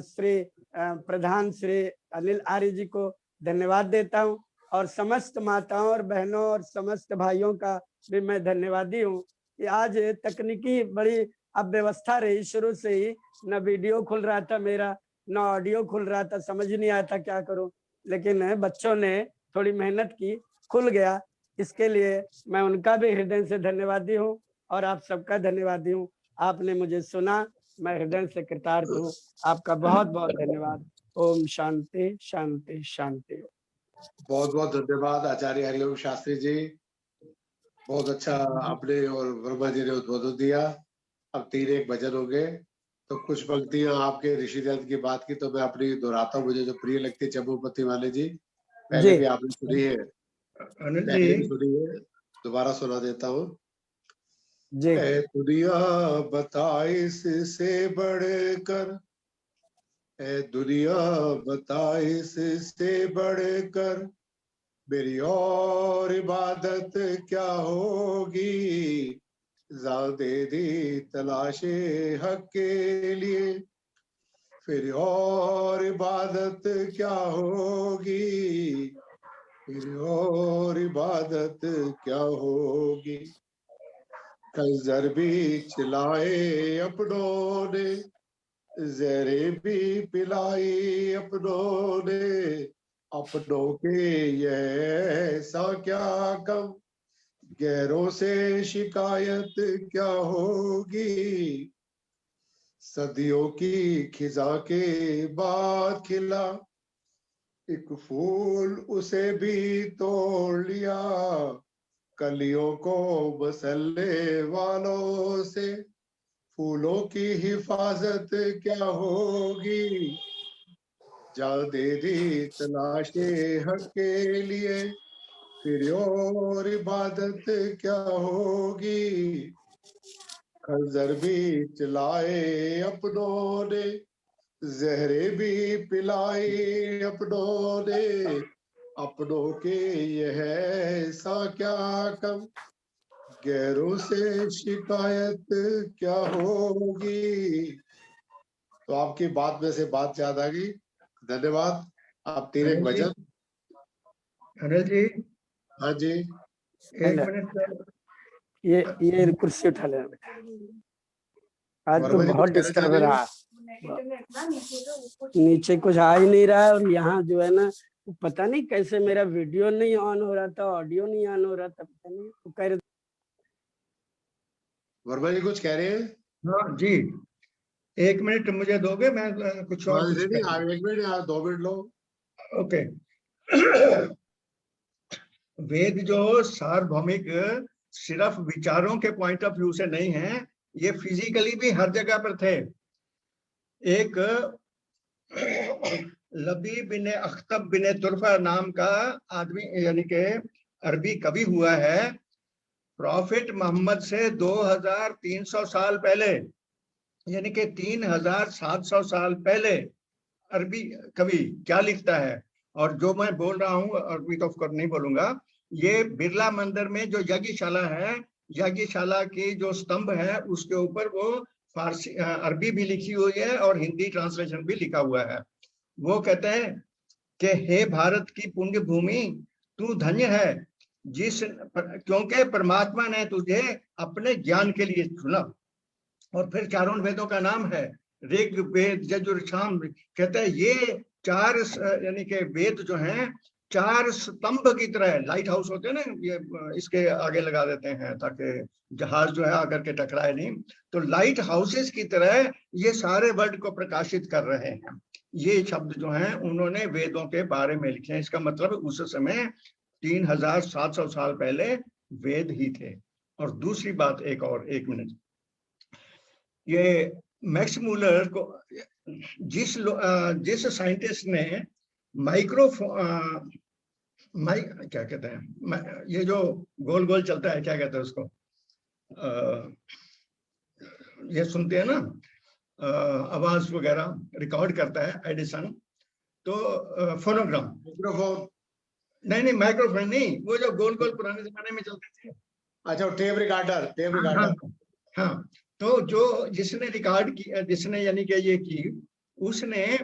श्री प्रधान श्री अनिल आर्य जी को धन्यवाद देता हूं, और समस्त माताओं और बहनों और समस्त भाइयों का भी मैं धन्यवादी हूं कि आज तकनीकी बड़ी अब व्यवस्था रही, शुरू से ही न वीडियो खुल रहा था मेरा, न ऑडियो खुल रहा था, समझ नहीं आता क्या करूं, लेकिन बच्चों ने थोड़ी मेहनत की, खुल गया। इसके लिए मैं उनका भी हृदय से धन्यवादी हूं और आप सबका धन्यवादी हूं। आपने मुझे सुना, मैं हृदय से कृतार्थ हूँ। आपका बहुत बहुत धन्यवाद। ओम शांति शांति शांति। बहुत बहुत धन्यवाद आचार्य हरिओम शास्त्री जी, बहुत अच्छा आपने और वर्मा जी ने उद्बोधन दिया। अब 3-1 भजन हो गए, तो कुछ पंक्तियां आपके ऋषि दत्त की बात की तो मैं अपनी दोहराता हूँ, मुझे जो प्रिय लगती है चंबूपति वाले जी, पहले भी आपने सुनी है, पहले भी सुनी है, दोबारा सुना देता हूँ। ऐ दुनिया बता इससे बढ़कर, ऐ दुनिया बता इससे बढ़कर मेरी और इबादत क्या होगी, ज़ादे दी तलाशे हक के लिए फिर और इबादत क्या होगी, फिर और इबादत क्या होगी। कंजर भी चिल्लाए अपनों ने, जहरे भी पिलाई अपनों ने, अपनों के ये ऐसा क्या कम, गैरों से शिकायत क्या होगी। सदियों की खिजा के बाद खिला एक फूल, उसे भी तोड़ लिया, कलियों को मसल्ले वालों से फूलों की हिफाजत क्या होगी। जा दे दी तलाशे हक के लिए फिर और इबादत क्या होगी। खंजर भी चलाए अपनों ने, जहरे भी पिलाई अपनों ने, अपनों के यह ऐसा क्या कम, गैरों से शिकायत क्या होगी। तो आपकी बात में से बात याद आ गई, धन्यवाद। आप 3-1 भजन। अनिल जी, हाँ जी, 1 मिनट। ये कुर्सी उठा ले बेटा, आज तो बहुत डिस्टर्ब रहा, नीचे कुछ आ ही नहीं रहा है, और यहाँ जो है ना पता नहीं कैसे मेरा वीडियो नहीं ऑन हो रहा था, ऑडियो नहीं ऑन हो रहा था, पता नहीं वो कह रहे। वर्मा जी कुछ कह रहे हैं? हाँ जी, 1 मिनट मुझे दोगे, मैं कुछ और नहीं, 1 मिनट या 2 मिनट लो। ओके। वेद जो सार्वभौमिक सिर्फ विचारों के पॉइंट ऑफ व्यू से नहीं है, ये फिजिकली भी हर जगह पर थे। एक लबी बिन अख्तब बिन तुरफा नाम का आदमी, यानी के अरबी कवि हुआ है, प्रॉफिट मोहम्मद से 2300 साल पहले, यानी कि 3700 साल पहले अरबी कवि क्या लिखता है। और जो मैं बोल रहा हूँ अरबी तो ऑफकोर्स नहीं बोलूंगा, ये बिरला मंदिर में जो यज्ञशाला है, यज्ञशाला की जो स्तंभ है उसके ऊपर वो फारसी अरबी भी लिखी हुई है और हिंदी ट्रांसलेशन भी लिखा हुआ है। वो कहते हैं कि हे भारत की पुण्य भूमि, तू धन्य है क्योंकि परमात्मा ने तुझे अपने ज्ञान के लिए चुना। और फिर चारों वेदों का नाम है ऋग वेद यजुर साम। कहते हैं ये 4 यानी कि वेद जो हैं 4 स्तंभ की तरह, लाइट हाउस होते हैं ना, ये इसके आगे लगा देते हैं ताकि जहाज जो है आकर के टकराए नहीं, तो लाइट हाउसेस की तरह ये सारे वर्ल्ड को प्रकाशित कर रहे हैं। ये शब्द जो हैं उन्होंने वेदों के बारे में लिखे हैं। इसका मतलब उस समय 3700 साल पहले वेद ही थे। और दूसरी बात एक और, 1 मिनट, ये मैक्स मूलर को जिस साइंटिस्ट ने माइक क्या कहते हैं, ये जो गोल गोल चलता है, क्या कहते हैं उसको, ये सुनते हैं ना, आवाज वगैरह रिकॉर्ड करता है एडिसन, तो फोनोग्राम, माइक्रोफोन, नहीं माइक्रोफोन नहीं, वो जो गोल गोल पुराने जमाने में चलते थे। अच्छा टेप रिकॉर्डर, टेप रिकॉर्डर। हाँ, तो जो जिसने रिकॉर्ड किया, जिसने यानी कि ये की, उसने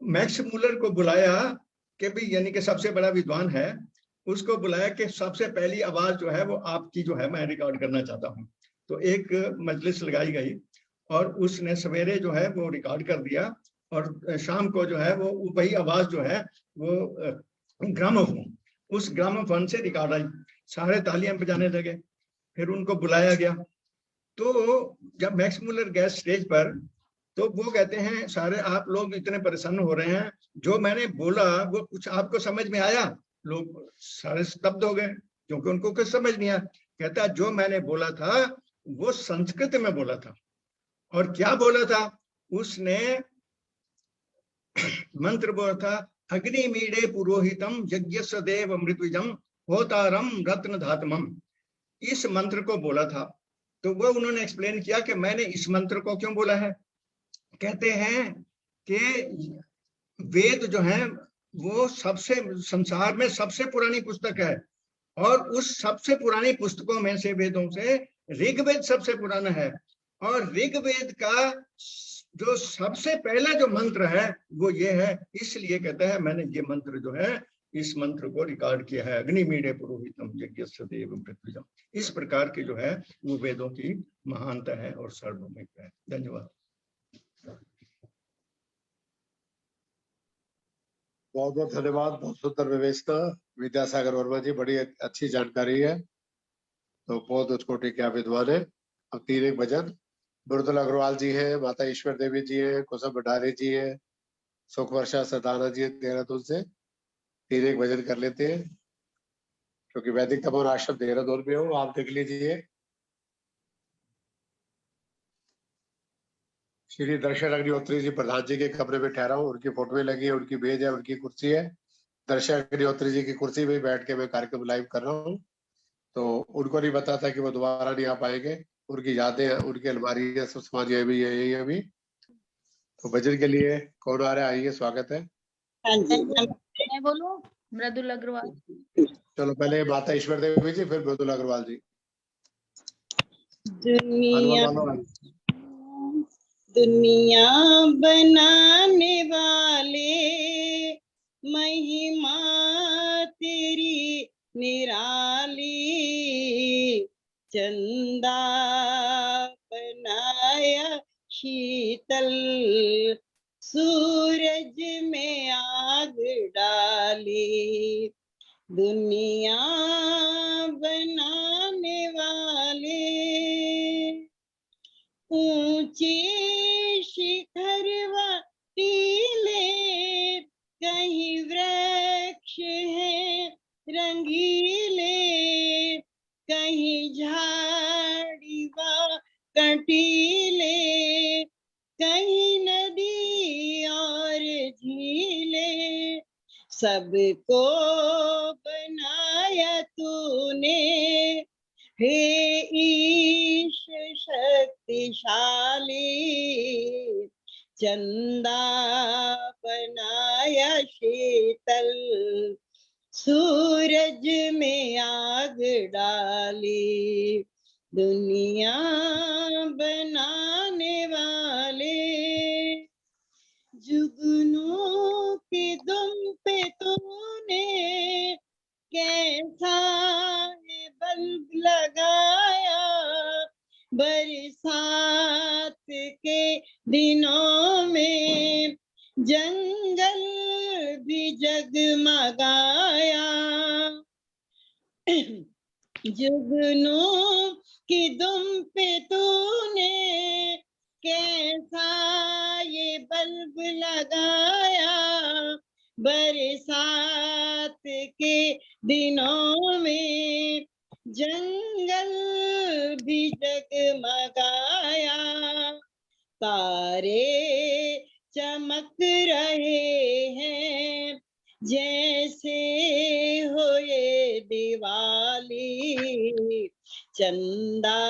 मैक्स मूलर को बुलाया कि भी यानी कि सबसे बड़ा विद्वान है, उसको बुलाया कि सबसे पहली आवाज जो है वो आपकी जो है मैं रिकॉर्ड करना चाहता हूँ। तो एक मजलिस लगाई गई और उसने सवेरे जो है वो रिकॉर्ड कर दिया, और शाम को जो है वो वही आवाज जो है वो ग्रामोफोन, उस ग्रामोफोन से रिकॉर्ड आई, सारे तालियां बजाने लगे। फिर उनको बुलाया गया, तो जब मैक्स मूलर गए स्टेज पर, तो वो कहते हैं सारे आप लोग इतने परेशान हो रहे हैं, जो मैंने बोला वो कुछ आपको समझ में आया? लोग सारे स्तब्ध हो गए क्योंकि उनको कुछ समझ नहीं आया। कहता जो मैंने बोला था वो संस्कृत में बोला था। और क्या बोला था उसने? मंत्र बोला था, अग्निमीडे पुरोहितम यज्ञस्य देव मृत्युजम होतारम रत्न धातमम। इस मंत्र को बोला था। तो वो उन्होंने एक्सप्लेन किया कि मैंने इस मंत्र को क्यों बोला है। कहते हैं कि वेद जो है वो सबसे संसार में सबसे पुरानी पुस्तक है, और उस सबसे पुरानी पुस्तकों में से, वेदों से, ऋग्वेद सबसे पुराना है। और ऋग्वेद का जो सबसे पहला जो मंत्र है वो ये है, इसलिए कहता है मैंने ये मंत्र जो है, इस मंत्र को रिकॉर्ड किया है, अग्निमीडे पुरोहितम यज्ञस्य देव मृत्युजम। इस प्रकार की जो है वो वेदों की महानता है और सार्वभौमिक है। धन्यवाद। बहुत बहुत धन्यवाद, बहुत सुंदर विवेचना विद्यासागर वर्मा जी, बड़ी अच्छी जानकारी है। तो बहुत उच्च कोटि के विद्वान है। अब 3 भजन, मृदुल अग्रवाल जी हैं, माता ईश्वर देवी जी हैं, कुसुम भंडारी जी हैं, सुख वर्षा सदाना जी देहरादून से। 3 भजन कर लेते हैं, क्योंकि वैदिक तपोवन आश्रम देहरादून में हो, आप देख लीजिए। श्री दर्शन अग्निहोत्री जी प्रधान जी के कमरे में ठहरा हूँ, उनकी फोटो लगी है, उनकी मेज है, उनकी कुर्सी है। दर्शन अग्निहोत्री जी की कुर्सी में बैठ के मैं कार्यक्रम लाइव कर रहा हूँ। तो उनको नहीं पता था कि वो दोबारा नहीं आ पाएंगे, उनकी यादें, उनकी अलमारी है, सुषमा जी अभी यही अभी। तो भजन के लिए कौन आ रहा है? आइए, स्वागत है। हाँ जी, मैं बोलूं? मृदुल अग्रवाल। चलो पहले माता ईश्वर देवी जी, फिर मृदुल अग्रवाल जी। दुनिया बनाने वाले, महिमा तेरी निराली, चंदा बनाया शीतल, सूरज में आग डाली। दुनिया बनाने वाले, ऊंची शिखर व टीले, कहीं वृक्ष है रंगीले, कहीं झाड़ी व कंटीले, कहीं नदी और झीले, सबको बनाया तूने, हे ईश शक्तिशाली, चंदा बनाया शीतल, सूरज में आग डाली। दुनिया बनाने वाले, जुगनू की दुम पे तूने कैसा है बल्ब लगाया, बरसात के दिनों में जंगल भी जगमगाया। जुगनू की दुम पे तूने कैसा ये बल्ब लगाया, बरसात के दिनों में जंगल भी जगमगाया। तारे चमक रहे हैं जैसे हो ये दिवाली, चंदा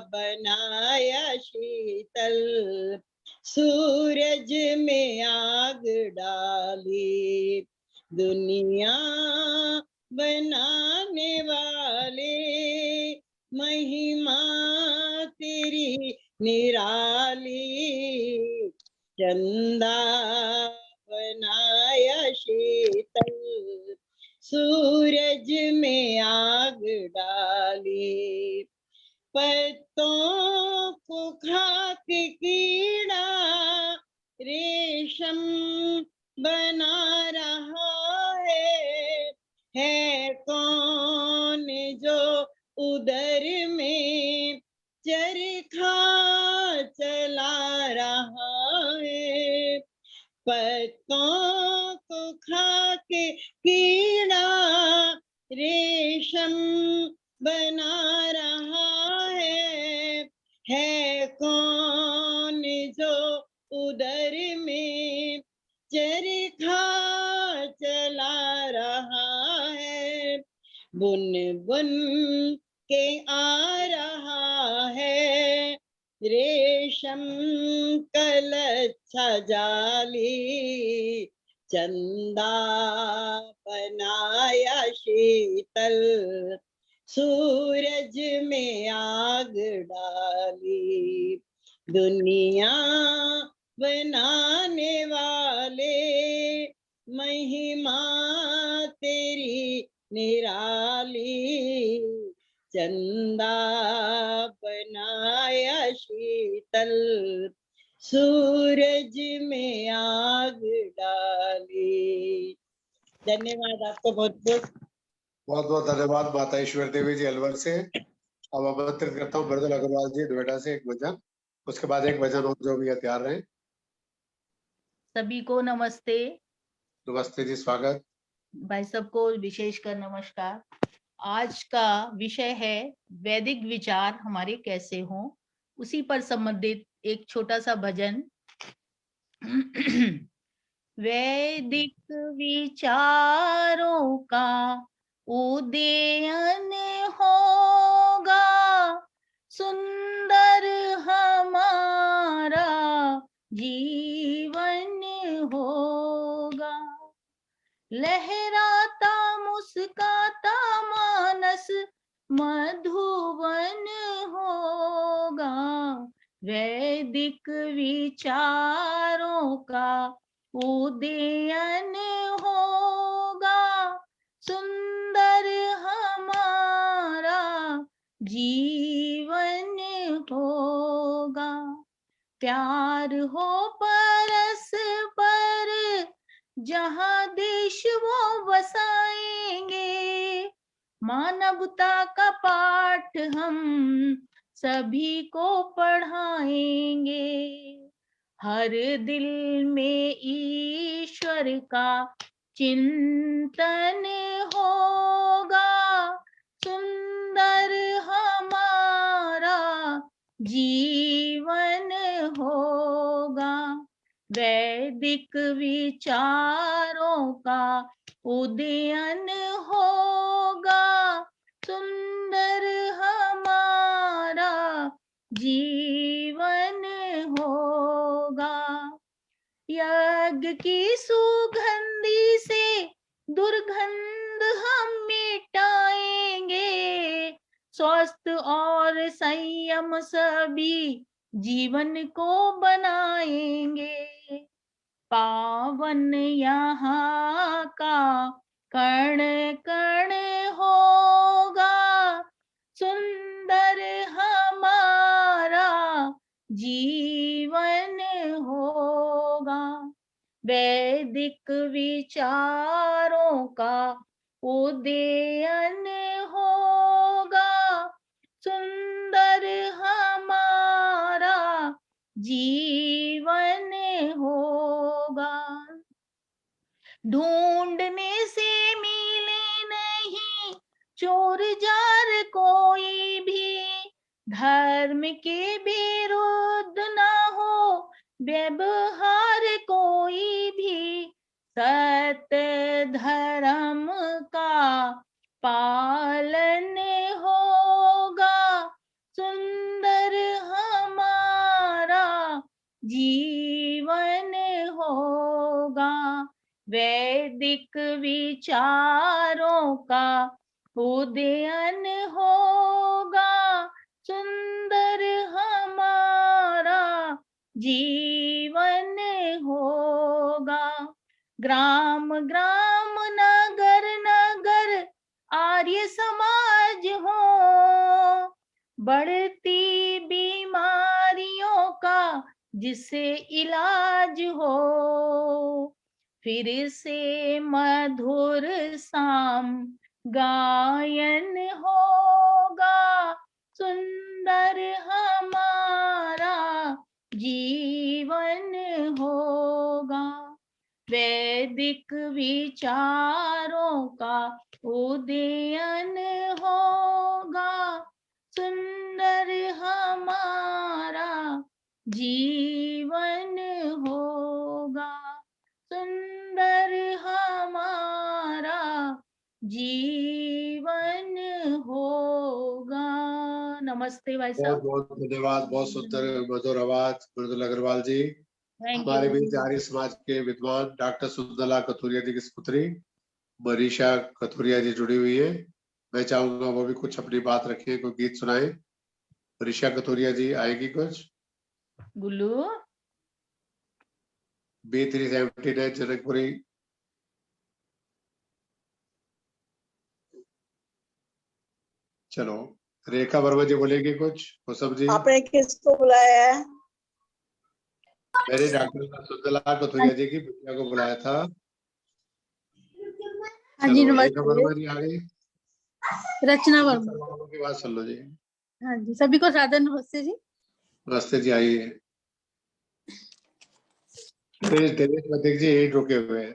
बनाया शीतल, सूरज में आग डाली, दुनिया बनाने वाले, महिमा तेरी निराली, चंदा बनाया शीतल, सूरज में आग डाली, पत्तों को खाक कीड़ा रेशम बना रहा है कौन जो उदर में चरखा चला रहा है, पत्तों को खा के कीड़ा रेशम बना रहा है कौन जो उदर में चरखा चला रहा है, बुन बुन के आ रहा है रेशम कलच्छा जाली, चंदा बनाया शीतल, सूरज में आग डाली, दुनिया बनाने वाले, महिमा तेरी निराली, चंदा बनाया शीतल, सूरज में आग डाली। धन्यवाद आपको बहुत बहुत। बहुत बहुत धन्यवाद माता ईश्वर देवी जी अलवर से। अब आमंत्रित करता हूँ मृदुल अग्रवाल जी नोएडा से एक भजन, उसके बाद एक भजन और जो भी है तैयार रहे। सभी को नमस्ते। नमस्ते जी, स्वागत। भाई सबको विशेषकर नमस्कार। आज का विषय है वैदिक विचार हमारे कैसे हों, उसी पर संबंधित एक छोटा सा भजन। वैदिक विचारों का उदयन होगा, सुंदर हमारा जीवन होगा, लहराता मुस्काता मानस मधुवन होगा, वैदिक विचारों का उदयन होगा, सुंदर हमारा जीवन होगा, प्यार हो परस्पर जहाँ देश वो बसाएंगे, मानवता का पाठ हम सभी को पढ़ाएंगे, हर दिल में ईश्वर का चिंतन होगा, सुंदर हमारा जीवन होगा, वैदिक विचारों का उदयन होगा, सुंदर हमारा जीवन होगा, यज्ञ की सुगंधी से दुर्गंध हम मिटाएंगे, स्वस्थ और संयम सभी जीवन को बनाएंगे, पावन यहाँ का कण कण होगा, सुंदर हमारा जीवन होगा, वैदिक विचारों का उदयन होगा, सुंदर हमारा जीवन होगा, ढूंढने से मिले नहीं चोर जार कोई भी, धर्म के विरुद्ध ना हो व्यवहार कोई भी, सत्य धर्म का पालन होगा, सुंदर हमारा जीवन होगा। वैदिक विचारों का उदयन होगा, सुंदर हमारा जीवन होगा। ग्राम ग्राम नगर नगर आर्य समाज हो, बढ़ती बीमारियों का जिससे इलाज हो। फिर से मधुर साम गायन होगा, सुंदर हमारा जीवन होगा। वैदिक विचारों का उदयन होगा, सुंदर हमारा जीवन होगा, सुंदर हमारा जीवन होगा। नमस्ते भाई बहुत साहब। बहुत धन्यवाद। बहुत सुंदर मधुर आवाज मृदुल अग्रवाल जी। हमारे बीच आर्य समाज के विद्वान डॉक्टर सुंदरलाल कथुरिया जी की पुत्री मनीषा कथुरिया जी जुड़ी हुई है। मैं चाहूंगा वो भी कुछ अपनी बात रखें, कोई गीत सुनाए। मनीषा कथुरिया जी आएगी कुछ। गुल्लू B379 जनकपुरी। चलो रेखा वर्मा जी बोलेगी कुछ। कुसुम जी आपने किसको बुलाया है? मैंने डॉक्टर सुंदरलाल कथुरिया जी की बिटिया को बुलाया था। हाँ जी चलो रेखा नमस्ते। वर्मा जी आ गई। रचना वर्मा। की बात सुन लो जी। हाँ जी सभी को सादर नमस्ते जी। नमस्ते जी आइए। दिनेश मतिक जी यही रुके हुए हैं।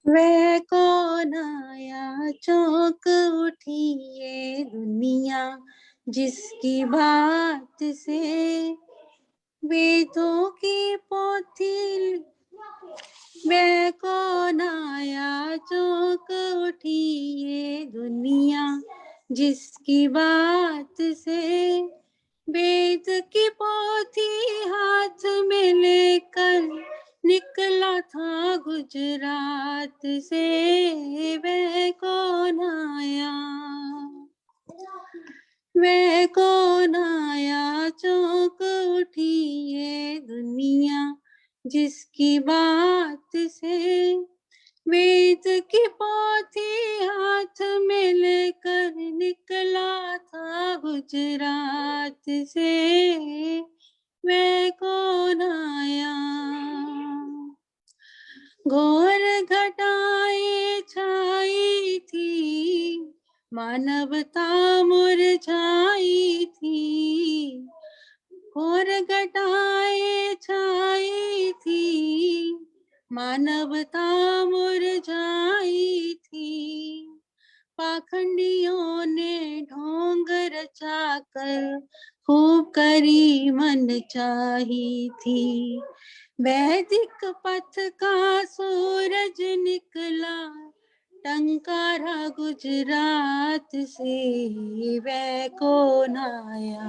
वह कौन आया चौंक उठी ये दुनिया, जिसकी बात से वेदों की पोथी। वह कौन आया चौंक उठी ये दुनिया, जिसकी बात से वेद की पोथी हाथ में लेकर निकला था गुजरात से। वह कौन आया, वह कौन आया चौंक उठी ये दुनिया, जिसकी बात से वेद की पोथी हाथ में लेकर निकला था गुजरात से। वह कौन आया, घोर घटाएं छाई थी, मानवता मुरझाई थी। घोर घटाएं छाई थी, मानवता मुरझाई थी। पाखंडियों ने ढोंग रचाकर खूब करी मनचाही थी। वैदिक पथ का सूरज निकला टंकारा गुजरात से। वह कौन आया,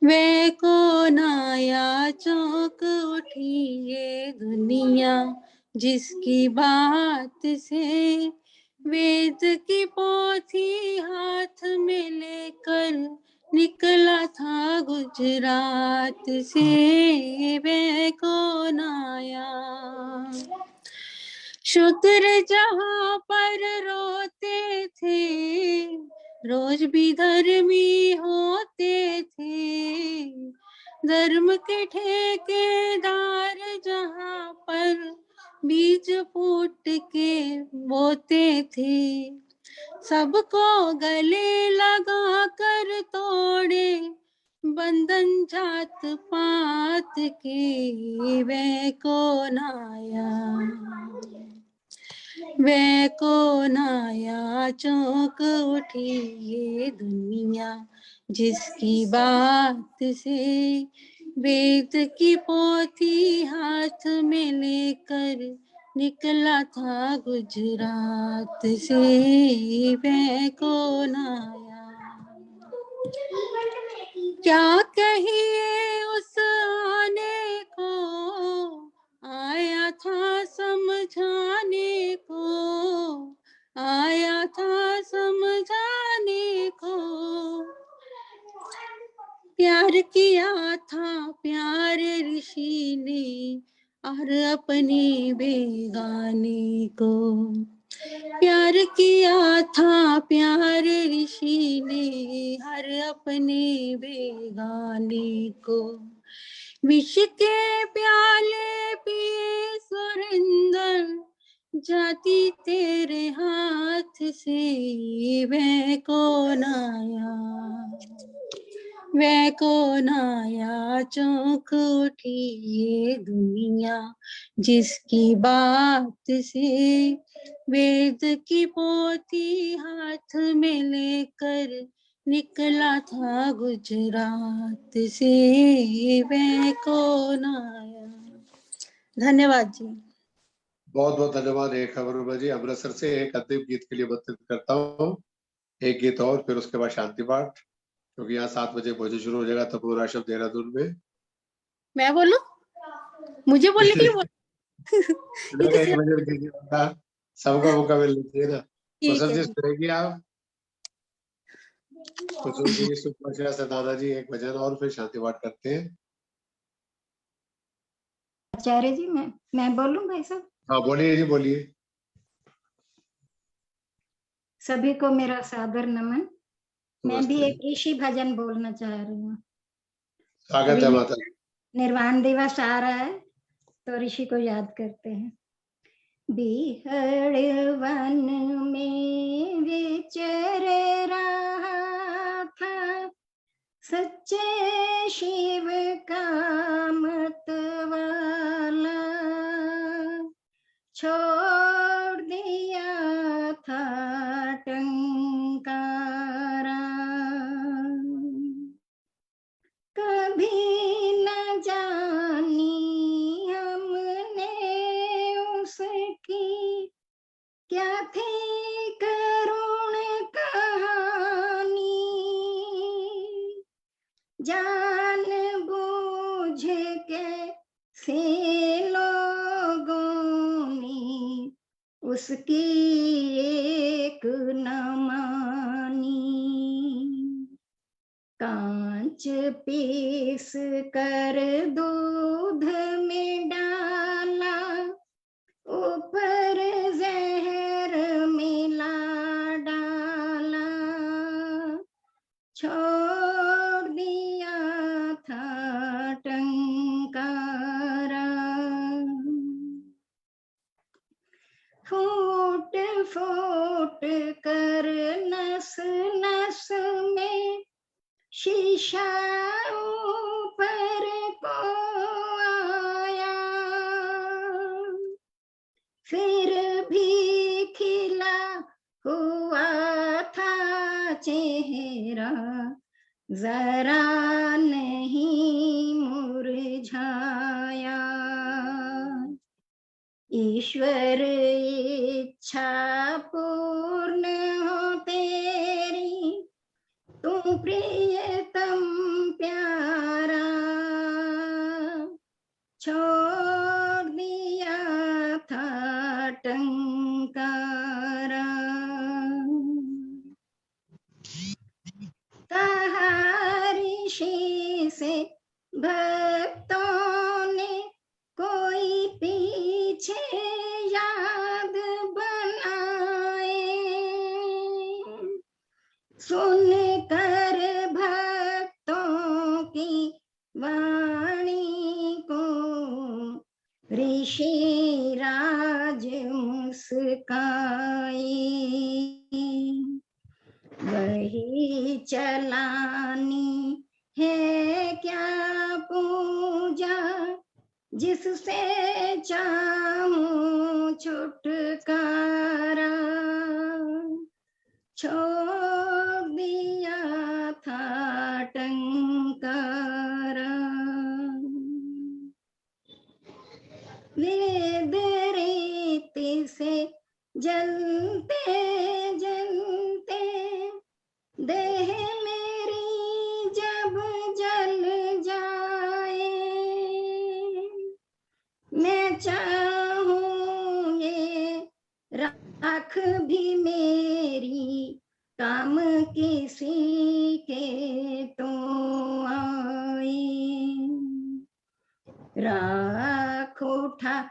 वह कौन आया चौंक उठी ये दुनिया, जिसकी बात से वेद की पोथी हाथ में लेकर निकला था गुजरात से। वह कौन आया, शुक्र जहां पर रोते थे, रोज भी धर्मी होते थे। धर्म के ठेकेदार जहां पर बीज फूट के बोते थे, सबको गले लगा कर तोड़े बंधन जात पात के। वह कौन आया, वह कौन आया चौंक उठी ये दुनिया, जिसकी बात से वेद की पोथी हाथ में लेकर निकला था गुजरात से, वह कौन आया। क्या कहिए उस आने को, आया था समझाने को, आया था समझाने को। प्यार किया था प्यार ऋषि ने और अपने बेगाने को, प्यार किया था प्यार ऋषि ने हर अपने बेगाने को। विष के प्याले पिए सुरेंद्र, जाती तेरे हाथ से, वह कौन आया, वह कौन आया। चौंक उठी ये दुनिया जिसकी बात से, वेद की पोथी हाथ में लेकर निकला था गुजरात से, वह कौन आया। धन्यवाद जी। बहुत बहुत धन्यवाद रेखा वर्मा जी। अमृतसर से एक अंतिम गीत के लिए आमंत्रित करता हूँ, एक गीत और, फिर उसके बाद शांति पाठ, क्योंकि यहाँ 7 बजे भोजन शुरू हो जाएगा तपोवन आश्रम देहरादून में। मैं बोलूं, मुझे बोलने के लिए एक मिनट सबका मौका मिल लीजिए ना। कुशल जी सुनेंगे आप? कुशल जी, सुषमा से दादाजी एक भजन और फिर शांति पाठ करते हैं। आचार्य जी, मैं बोलूं भाई साहब? हाँ बोलिए जी, बोलिए। सभी को मेरा सादर नमन। मैं भी एक ऋषि भजन बोलना चाह रही हूँ। स्वागत है माता। निर्वाण दिवस आ रहा है तो ऋषि को याद करते हैं। बिहड़ वन में विचर रहा था, सच्चे शिव का मतवाला, छोड़ दिया था टंकारा। कभी न जानी हमने उसकी क्या थी करुण कहानी, जान बूझ के से लोगों ने उसकी एक न मानी। कांच पीस कर दूध में डाला, ऊपर जहर मिला डाला, छोड़ दिया था टंकारा। फूट फूट कर नस नस में शीशा ऊपर को आया, फिर भी खिला हुआ था चेहरा, जरा नहीं मुरझाया। ईश्वर इच्छा पूर्ण हो तेरी, तू प्रियतम प्यारा, छोड़ दिया था टंकारा। कहा ऋषि से भक्तों ने, कोई पीछे याद बनाए, सुन कर भक्तों की वाणी को ऋषि राज मुस्काए। वही चलानी है क्या पूजा, जिससे चाहूं छुटकारा, छोड़ दिया था टंकारा। वेद रीति से जलते जलते देह मेरी जब जल जाए, मैं चाहूं ये राख भी मेरी काम किसी के तो आए। राख उठा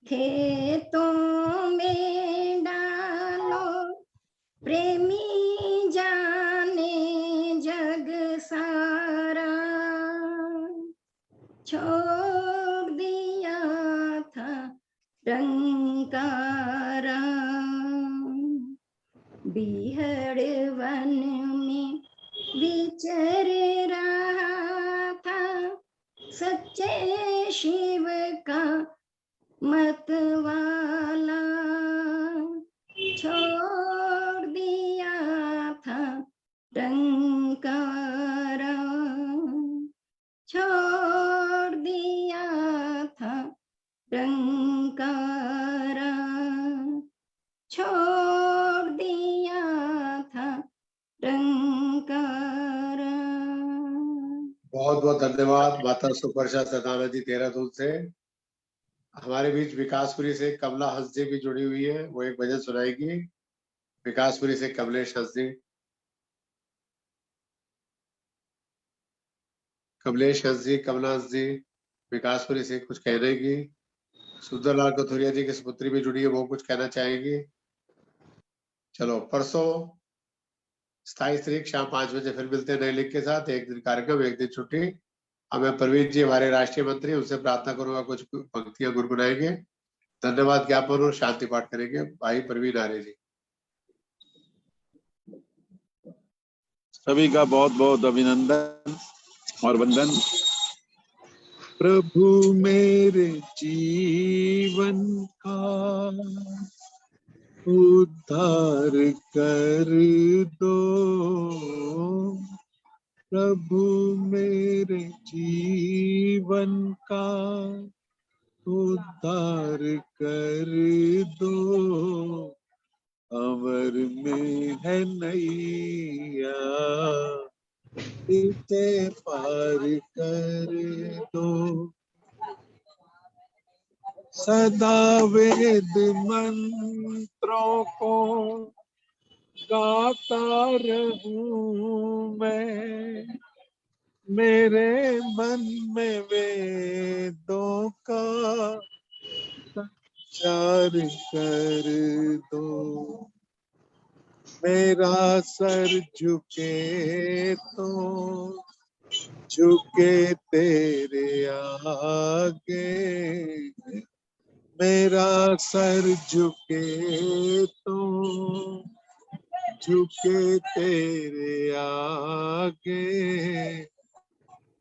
खेतों में डालो, प्रेमी जाने जग सारा। छोड़ दिया था रंकारा, बिहड़ वन में विचर रहा था, सच्चे शिव का मतवाला। छोड़ दिया था रंकारा, छोड़ दिया था रंकारा, छोड़ दिया था रंकारा। बहुत बहुत धन्यवाद माता सुपर्शा सदाना जी देहरादून से। हमारे बीच विकासपुरी से कमला हंस जी भी जुड़ी हुई है, वो एक भजन सुनाएगी। विकासपुरी से कमलेश हंस जी। कमलेश हंस जी, कमला हंस जी विकासपुरी से कुछ कहने की। सुंदरलाल कथुरिया जी की सुपुत्री भी जुड़ी है, वो कुछ कहना चाहेंगी। चलो, परसों 27 तारीख शाम 5 बजे फिर मिलते हैं नए लिंक के साथ। एक दिन कार्यक्रम, एक दिन छुट्टी। अब मैं प्रवीण जी हमारे राष्ट्रीय मंत्री, उनसे प्रार्थना करूंगा कुछ पंक्तियां गुनगुनाएंगे। धन्यवाद ज्ञापन और शांति पाठ करेंगे भाई प्रवीण आर्य जी। सभी का बहुत बहुत अभिनंदन और वंदन। प्रभु मेरे जीवन का उद्धार कर दो, प्रभु मेरे जीवन का उद्धार कर दो। अमर में है नैया, इसे पार कर दो। सदा वेद मंत्रों को गाता रहूं मैं, मेरे मन में वेदों का संचार कर दो। मेरा सर झुके तो झुके तेरे आगे, मेरा सर झुके तो झुके तेरे आगे।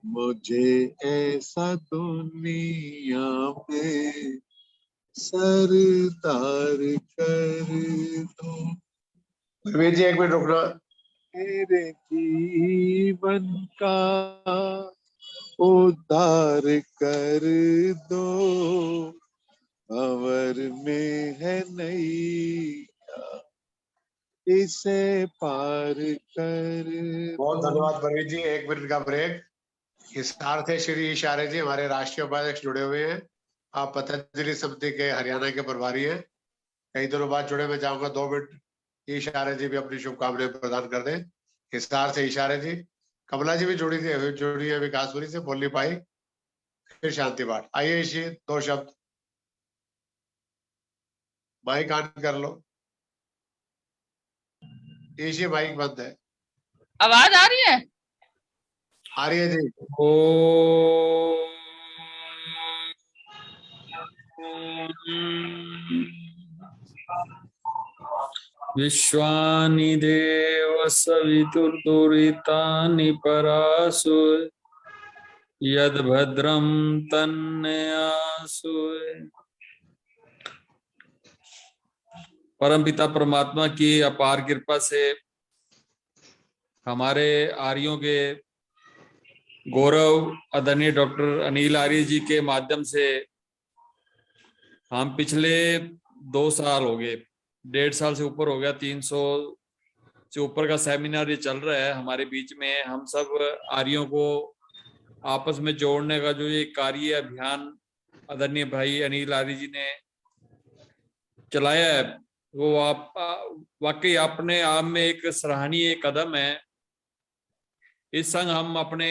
मुझे ऐसा दुनिया में सरदार कर दो। प्रवीण जी एक मिनट रुकना। मेरे जीवन का उद्धार कर दो, भंवर में है नैया, इसे पार कर। बहुत धन्यवाद प्रवीण जी। 1 मिनट का ब्रेक। हिसार थे श्री इशारे जी, हमारे राष्ट्रीय उपाध्यक्ष जुड़े हुए हैं। आप पतंजलि समिति के हरियाणा के प्रभारी हैं, कई दिनों बाद जुड़े। मैं चाहूंगा 2 मिनट इशारे जी भी अपनी शुभकामनाएं प्रदान कर दें। हिसार से इशारे जी। कमला जी भी जुड़ी है विकासपुरी से, बोल नहीं पाई। फिर शांति पाठ। आइए इसी 2 शब्द। माइक ऑन कर लो। इसी माइक बंद है। आवाज आ रही है? आ रही है जी। विश्वानि देव सवितुर्दुरितानि परासु, यद भद्रम तन्नयासु। परमपिता परमात्मा की अपार कृपा से हमारे आर्यों के गौरव आदरणीय डॉक्टर अनिल आर्य जी के माध्यम से हम पिछले 2 साल हो गए, 1.5 साल से ऊपर हो गया, 300 से ऊपर का सेमिनार ये चल रहा है हमारे बीच में। हम सब आर्यों को आपस में जोड़ने का जो ये कार्य अभियान आदरणीय भाई अनिल आर्य जी ने चलाया है, वो आप वाकई अपने आप में एक सराहनीय कदम है। इस संग हम अपने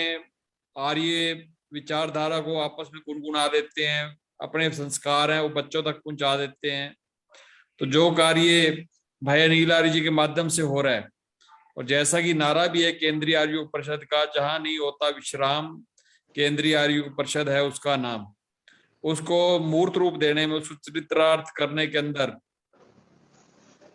आर्य विचारधारा को आपस में गुनगुना देते हैं, अपने संस्कार हैं वो बच्चों तक पहुंचा देते हैं। तो जो कार्य भाई अनिल आर्य जी के माध्यम से हो रहा है, और जैसा कि नारा भी है केंद्रीय आर्य योग परिषद का, जहां नहीं होता विश्राम केंद्रीय आर्य योग परिषद है उसका नाम, उसको मूर्त रूप देने में, उसको चरित्रार्थ करने के अंदर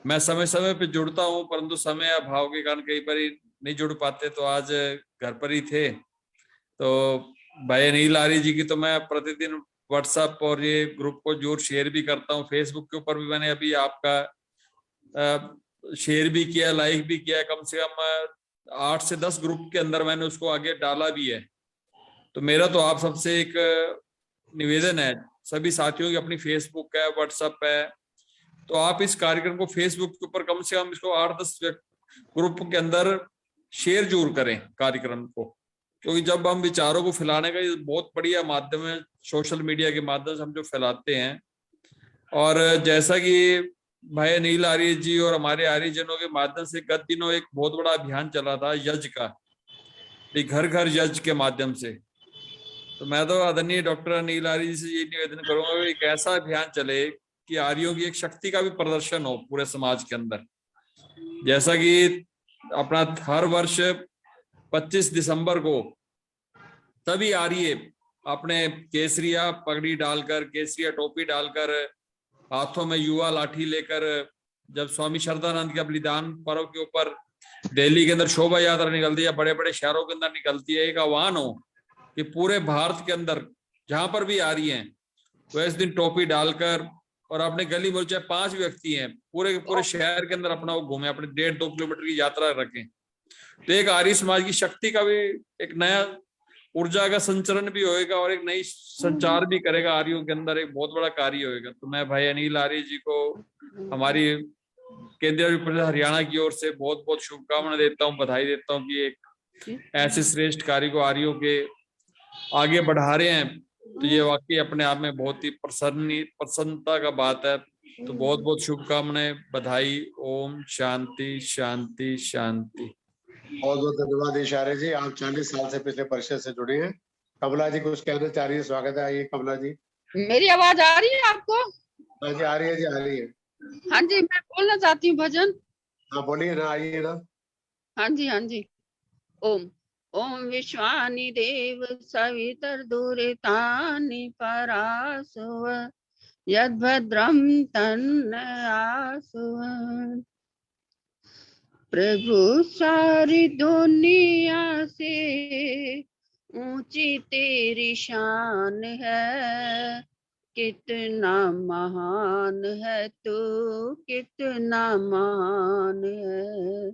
मैं समय समय पे जुड़ता हूँ, परंतु समय अभाव के कारण कई बार नहीं जुड़ पाते। तो आज घर पर ही थे, तो भाई अनिल आर्य जी की तो मैं प्रतिदिन व्हाट्सएप और ये ग्रुप को जरूर शेयर भी करता हूँ। फेसबुक के ऊपर भी मैंने अभी आपका शेयर भी किया, लाइक भी किया, कम से कम 8 से 10 ग्रुप के अंदर मैंने उसको आगे डाला भी है। तो मेरा तो आप सबसे एक निवेदन है, सभी साथियों की अपनी फेसबुक है, व्हाट्सएप है, तो आप इस कार्यक्रम को फेसबुक के ऊपर कम से कम इसको 8-10 ग्रुप के अंदर शेयर जरूर करें कार्यक्रम को, क्योंकि जब हम विचारों को फैलाने का ये बहुत बढ़िया माध्यम है, सोशल मीडिया के माध्यम से हम जो फैलाते हैं। और जैसा कि भाई अनिल आर्य जी और हमारे आर्यजनों के माध्यम से गत दिनों एक बहुत बड़ा अभियान चला था यज्ञ का, घर घर यज्ञ के माध्यम से। तो मैं तो आदरणीय डॉक्टर अनिल आर्य जी से ये निवेदन करूंगा कि एक ऐसा अभियान चले कि आर्यों की एक शक्ति का भी प्रदर्शन हो पूरे समाज के अंदर। जैसा कि अपना हर वर्ष 25 दिसंबर को सभी आर्य अपने केसरिया पगड़ी डालकर, केसरिया टोपी डालकर, हाथों में युवा लाठी लेकर, जब स्वामी श्रद्धानंद के बलिदान पर्व के ऊपर दिल्ली के अंदर शोभा यात्रा निकलती है, बड़े बड़े शहरों के अंदर निकलती है, एक आह्वान हो कि पूरे भारत के अंदर जहां पर भी आ रही हैं वो इस दिन टोपी डालकर और अपने गली में चाहे 5 व्यक्ति हैं पूरे शहर के अंदर अपना वो घूमे, अपने 1.5-2 किलोमीटर की यात्रा रखें। तो एक आर्य समाज की शक्ति का भी एक नया ऊर्जा का संचरण भी होएगा और एक नई संचार भी करेगा आर्यों के अंदर, एक बहुत बड़ा कार्य होएगा। तो मैं भाई अनिल आर्य जी को हमारी केंद्रीय आर्य परिषद हरियाणा की ओर से बहुत बहुत शुभकामनाएं देता हूँ, बधाई देता हूँ कि एक ऐसे श्रेष्ठ कार्य को आर्यों के आगे बढ़ा रहे हैं। तो ये वाकई अपने आप में बहुत ही प्रसन्नता का बात है। तो बहुत बहुत शुभकामनाएं, बधाई। ओम शांति शांति शांति। बहुत बहुत धन्यवाद इशारे जी, आप 40 साल से पिछले परिषद से जुड़े हैं। कमला जी कुछ कहना चाह रही है, स्वागत है, आइए कमला जी। मेरी आवाज आ रही है आपको? हाँ जी आ रही है जी, आ रही है। हाँ जी, मैं बोलना चाहती हूँ भजन। हाँ बोलिए ना, आइए ना। हाँ जी हाँ जी। ओम ओम विश्वानि देव सवितर दुरितानि परासुव यद्भद्रं तन्नयासुव। प्रभु सारी दुनिया से ऊंची तेरी शान है, कितना महान है तू, कितना महान है।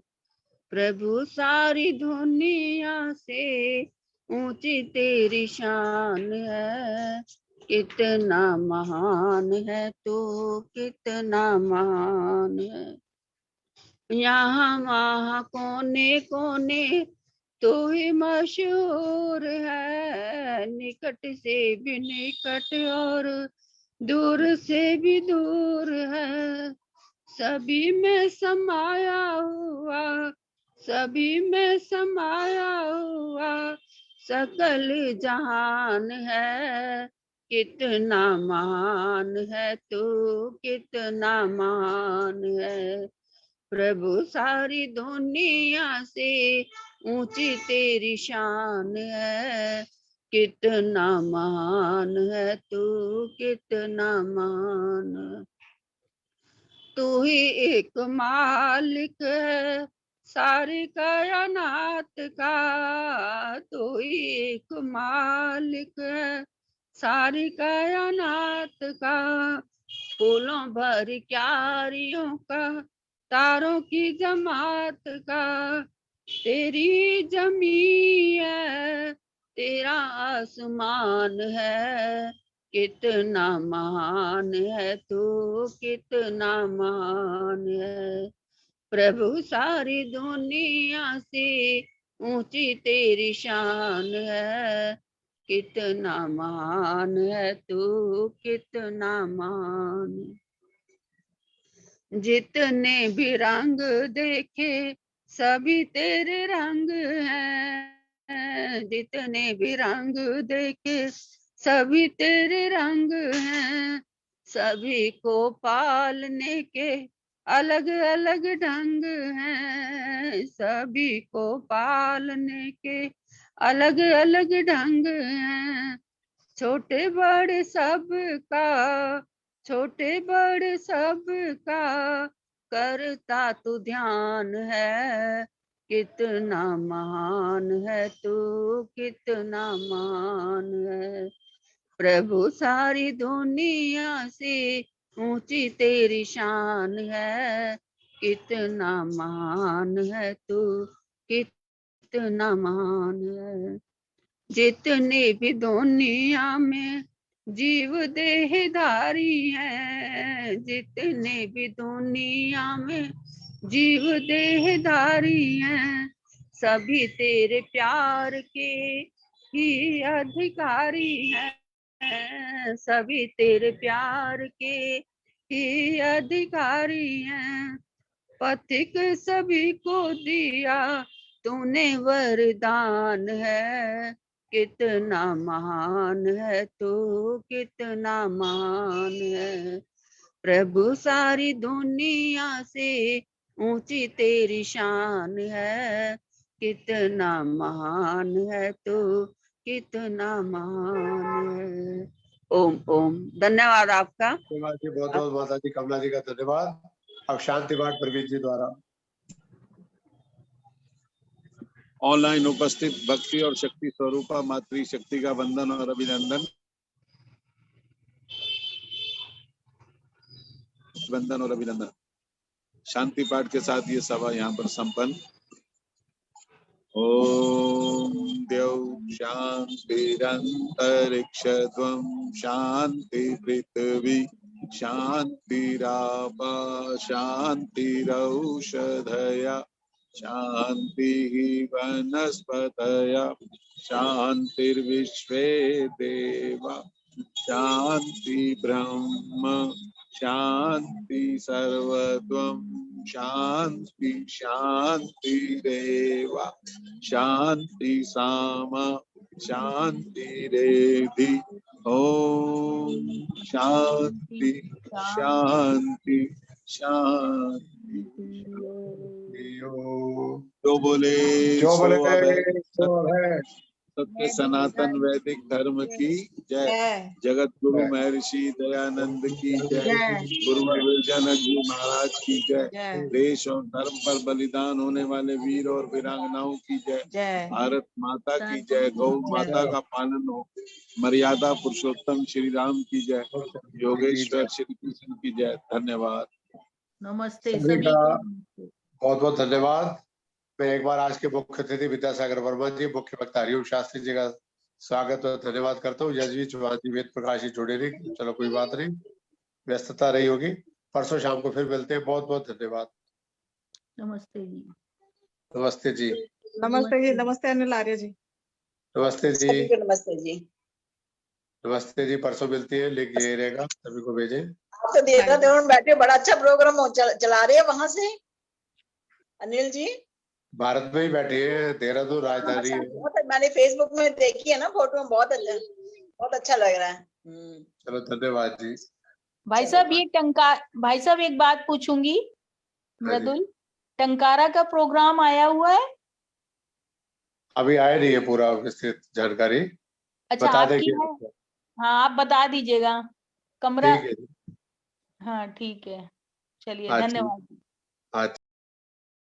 प्रभु सारी दुनिया से ऊंची तेरी शान है, कितना महान है तू, कितना महान है। यहाँ वहाँ कोने कोने तू ही मशहूर है, निकट से भी निकट और दूर से भी दूर है। सभी में समाया हुआ, सभी में समाया हुआ सकल जहान है, कितना महान है तू, कितना महान है। प्रभु सारी दुनिया से ऊंची तेरी शान है, कितना महान है तू, कितना महान है। तू ही एक मालिक है सारी कायनात का, तू ही एक मालिक है सारी कायनात का। फूलों भरी क्यारियों का, तारों की जमात का, तेरी जमी है तेरा आसमान है, कितना महान है तू, कितना महान है। प्रभु सारी दुनिया से ऊंची तेरी शान है, कितना महान है तू, कितना महान। जितने भी रंग देखे सभी तेरे रंग हैं, जितने भी रंग देखे सभी तेरे रंग हैं। सभी को पालने के अलग अलग ढंग हैं, सभी को पालने के अलग अलग ढंग हैं। छोटे बड़े सबका, छोटे बड़े सबका करता तू ध्यान है, कितना महान है तू, कितना महान है। प्रभु सारी दुनिया से ऊंची तेरी शान है, कितना महान है तू, कितना महान है। जितने भी दुनिया में जीव देहधारी हैं, जितने भी दुनिया में जीव देहधारी हैं, सभी तेरे प्यार के ही अधिकारी हैं, सभी तेरे प्यार के ही अधिकारी हैं। पथिक सभी को दिया तूने वरदान है, कितना महान है तू, कितना महान है। प्रभु सारी दुनिया से ऊंची तेरी शान है, कितना महान है तू, कितना महान है। ओम ओम। धन्यवाद आपका। जी बहुत बहुत माता जी कमला जी का धन्यवाद। अब शांति पाठ प्रवीण जी द्वारा। ऑनलाइन उपस्थित भक्ति और शक्ति स्वरूपा मातृ शक्ति का वंदन और अभिनंदन, वंदन और अभिनंदन। शांति पाठ के साथ ये सभा यहाँ पर संपन्न। ओम द्यौ शांतिरंतरिक्षध्वं शांति पृथ्वी शांतिरापा शांतिरौषधया शांतिः वनस्पतयः शांतिर्विश्वे देवा शांति ब्रह्म शांति सर्वत्वं शांति शांतिरेव शांति सामा शांतिरेधि। ओम शांति शांति शांति। जो बोले सो है सत्य सनातन वैदिक धर्म की जय। जगत गुरु महर्षि दयानंद की जय। गुरु जनक जी महाराज की जय। देश और धर्म पर बलिदान होने वाले वीर और वीरांगनाओं की जय। भारत माता की जय। गौ माता का पालन हो। मर्यादा पुरुषोत्तम श्री राम की जय। योगेश्वर श्री कृष्ण की जय। धन्यवाद। नमस्ते सभी का बहुत बहुत धन्यवाद। मैं एक बार आज के मुख्य अतिथि विद्यासागर वर्मा जी, मुख्य वक्ता हरिओम शास्त्री जी का स्वागत और धन्यवाद करता हूँ। यशवी चौहान जी, वेद प्रकाश जी जुड़े नहीं, चलो कोई बात नहीं, व्यस्तता रही होगी। परसों शाम को फिर मिलते हैं। बहुत बहुत धन्यवाद। नमस्ते जी। नमस्ते जी। नमस्ते जी। नमस्ते अनिल आर्य जी। नमस्ते जी। नमस्ते जी। नमस्ते जी। परसों मिलती है, लिंक यही रहेगा, सभी को भेजें। आप तो देहरादून बैठे बड़ा अच्छा प्रोग्राम चला रहे हैं वहां से अनिल जी। भारत में ही बैठे हैं, देहरादून राजधानी है। मैंने फेसबुक में देखी है ना फोटो, बहुत अच्छा लग रहा है। चलो धन्यवाद जी। भाई साहब भाई साहब एक बात पूछूंगी। मृदुल, टंकारा का प्रोग्राम आया हुआ है? अभी आया नहीं है पूरा विस्तृत जानकारी। अच्छा बता आपकी देंगे। है? हाँ आप बता दीजिएगा। कमरा ठीक है। हाँ ठीक है, चलिए हाँ, धन्यवाद। हाँ।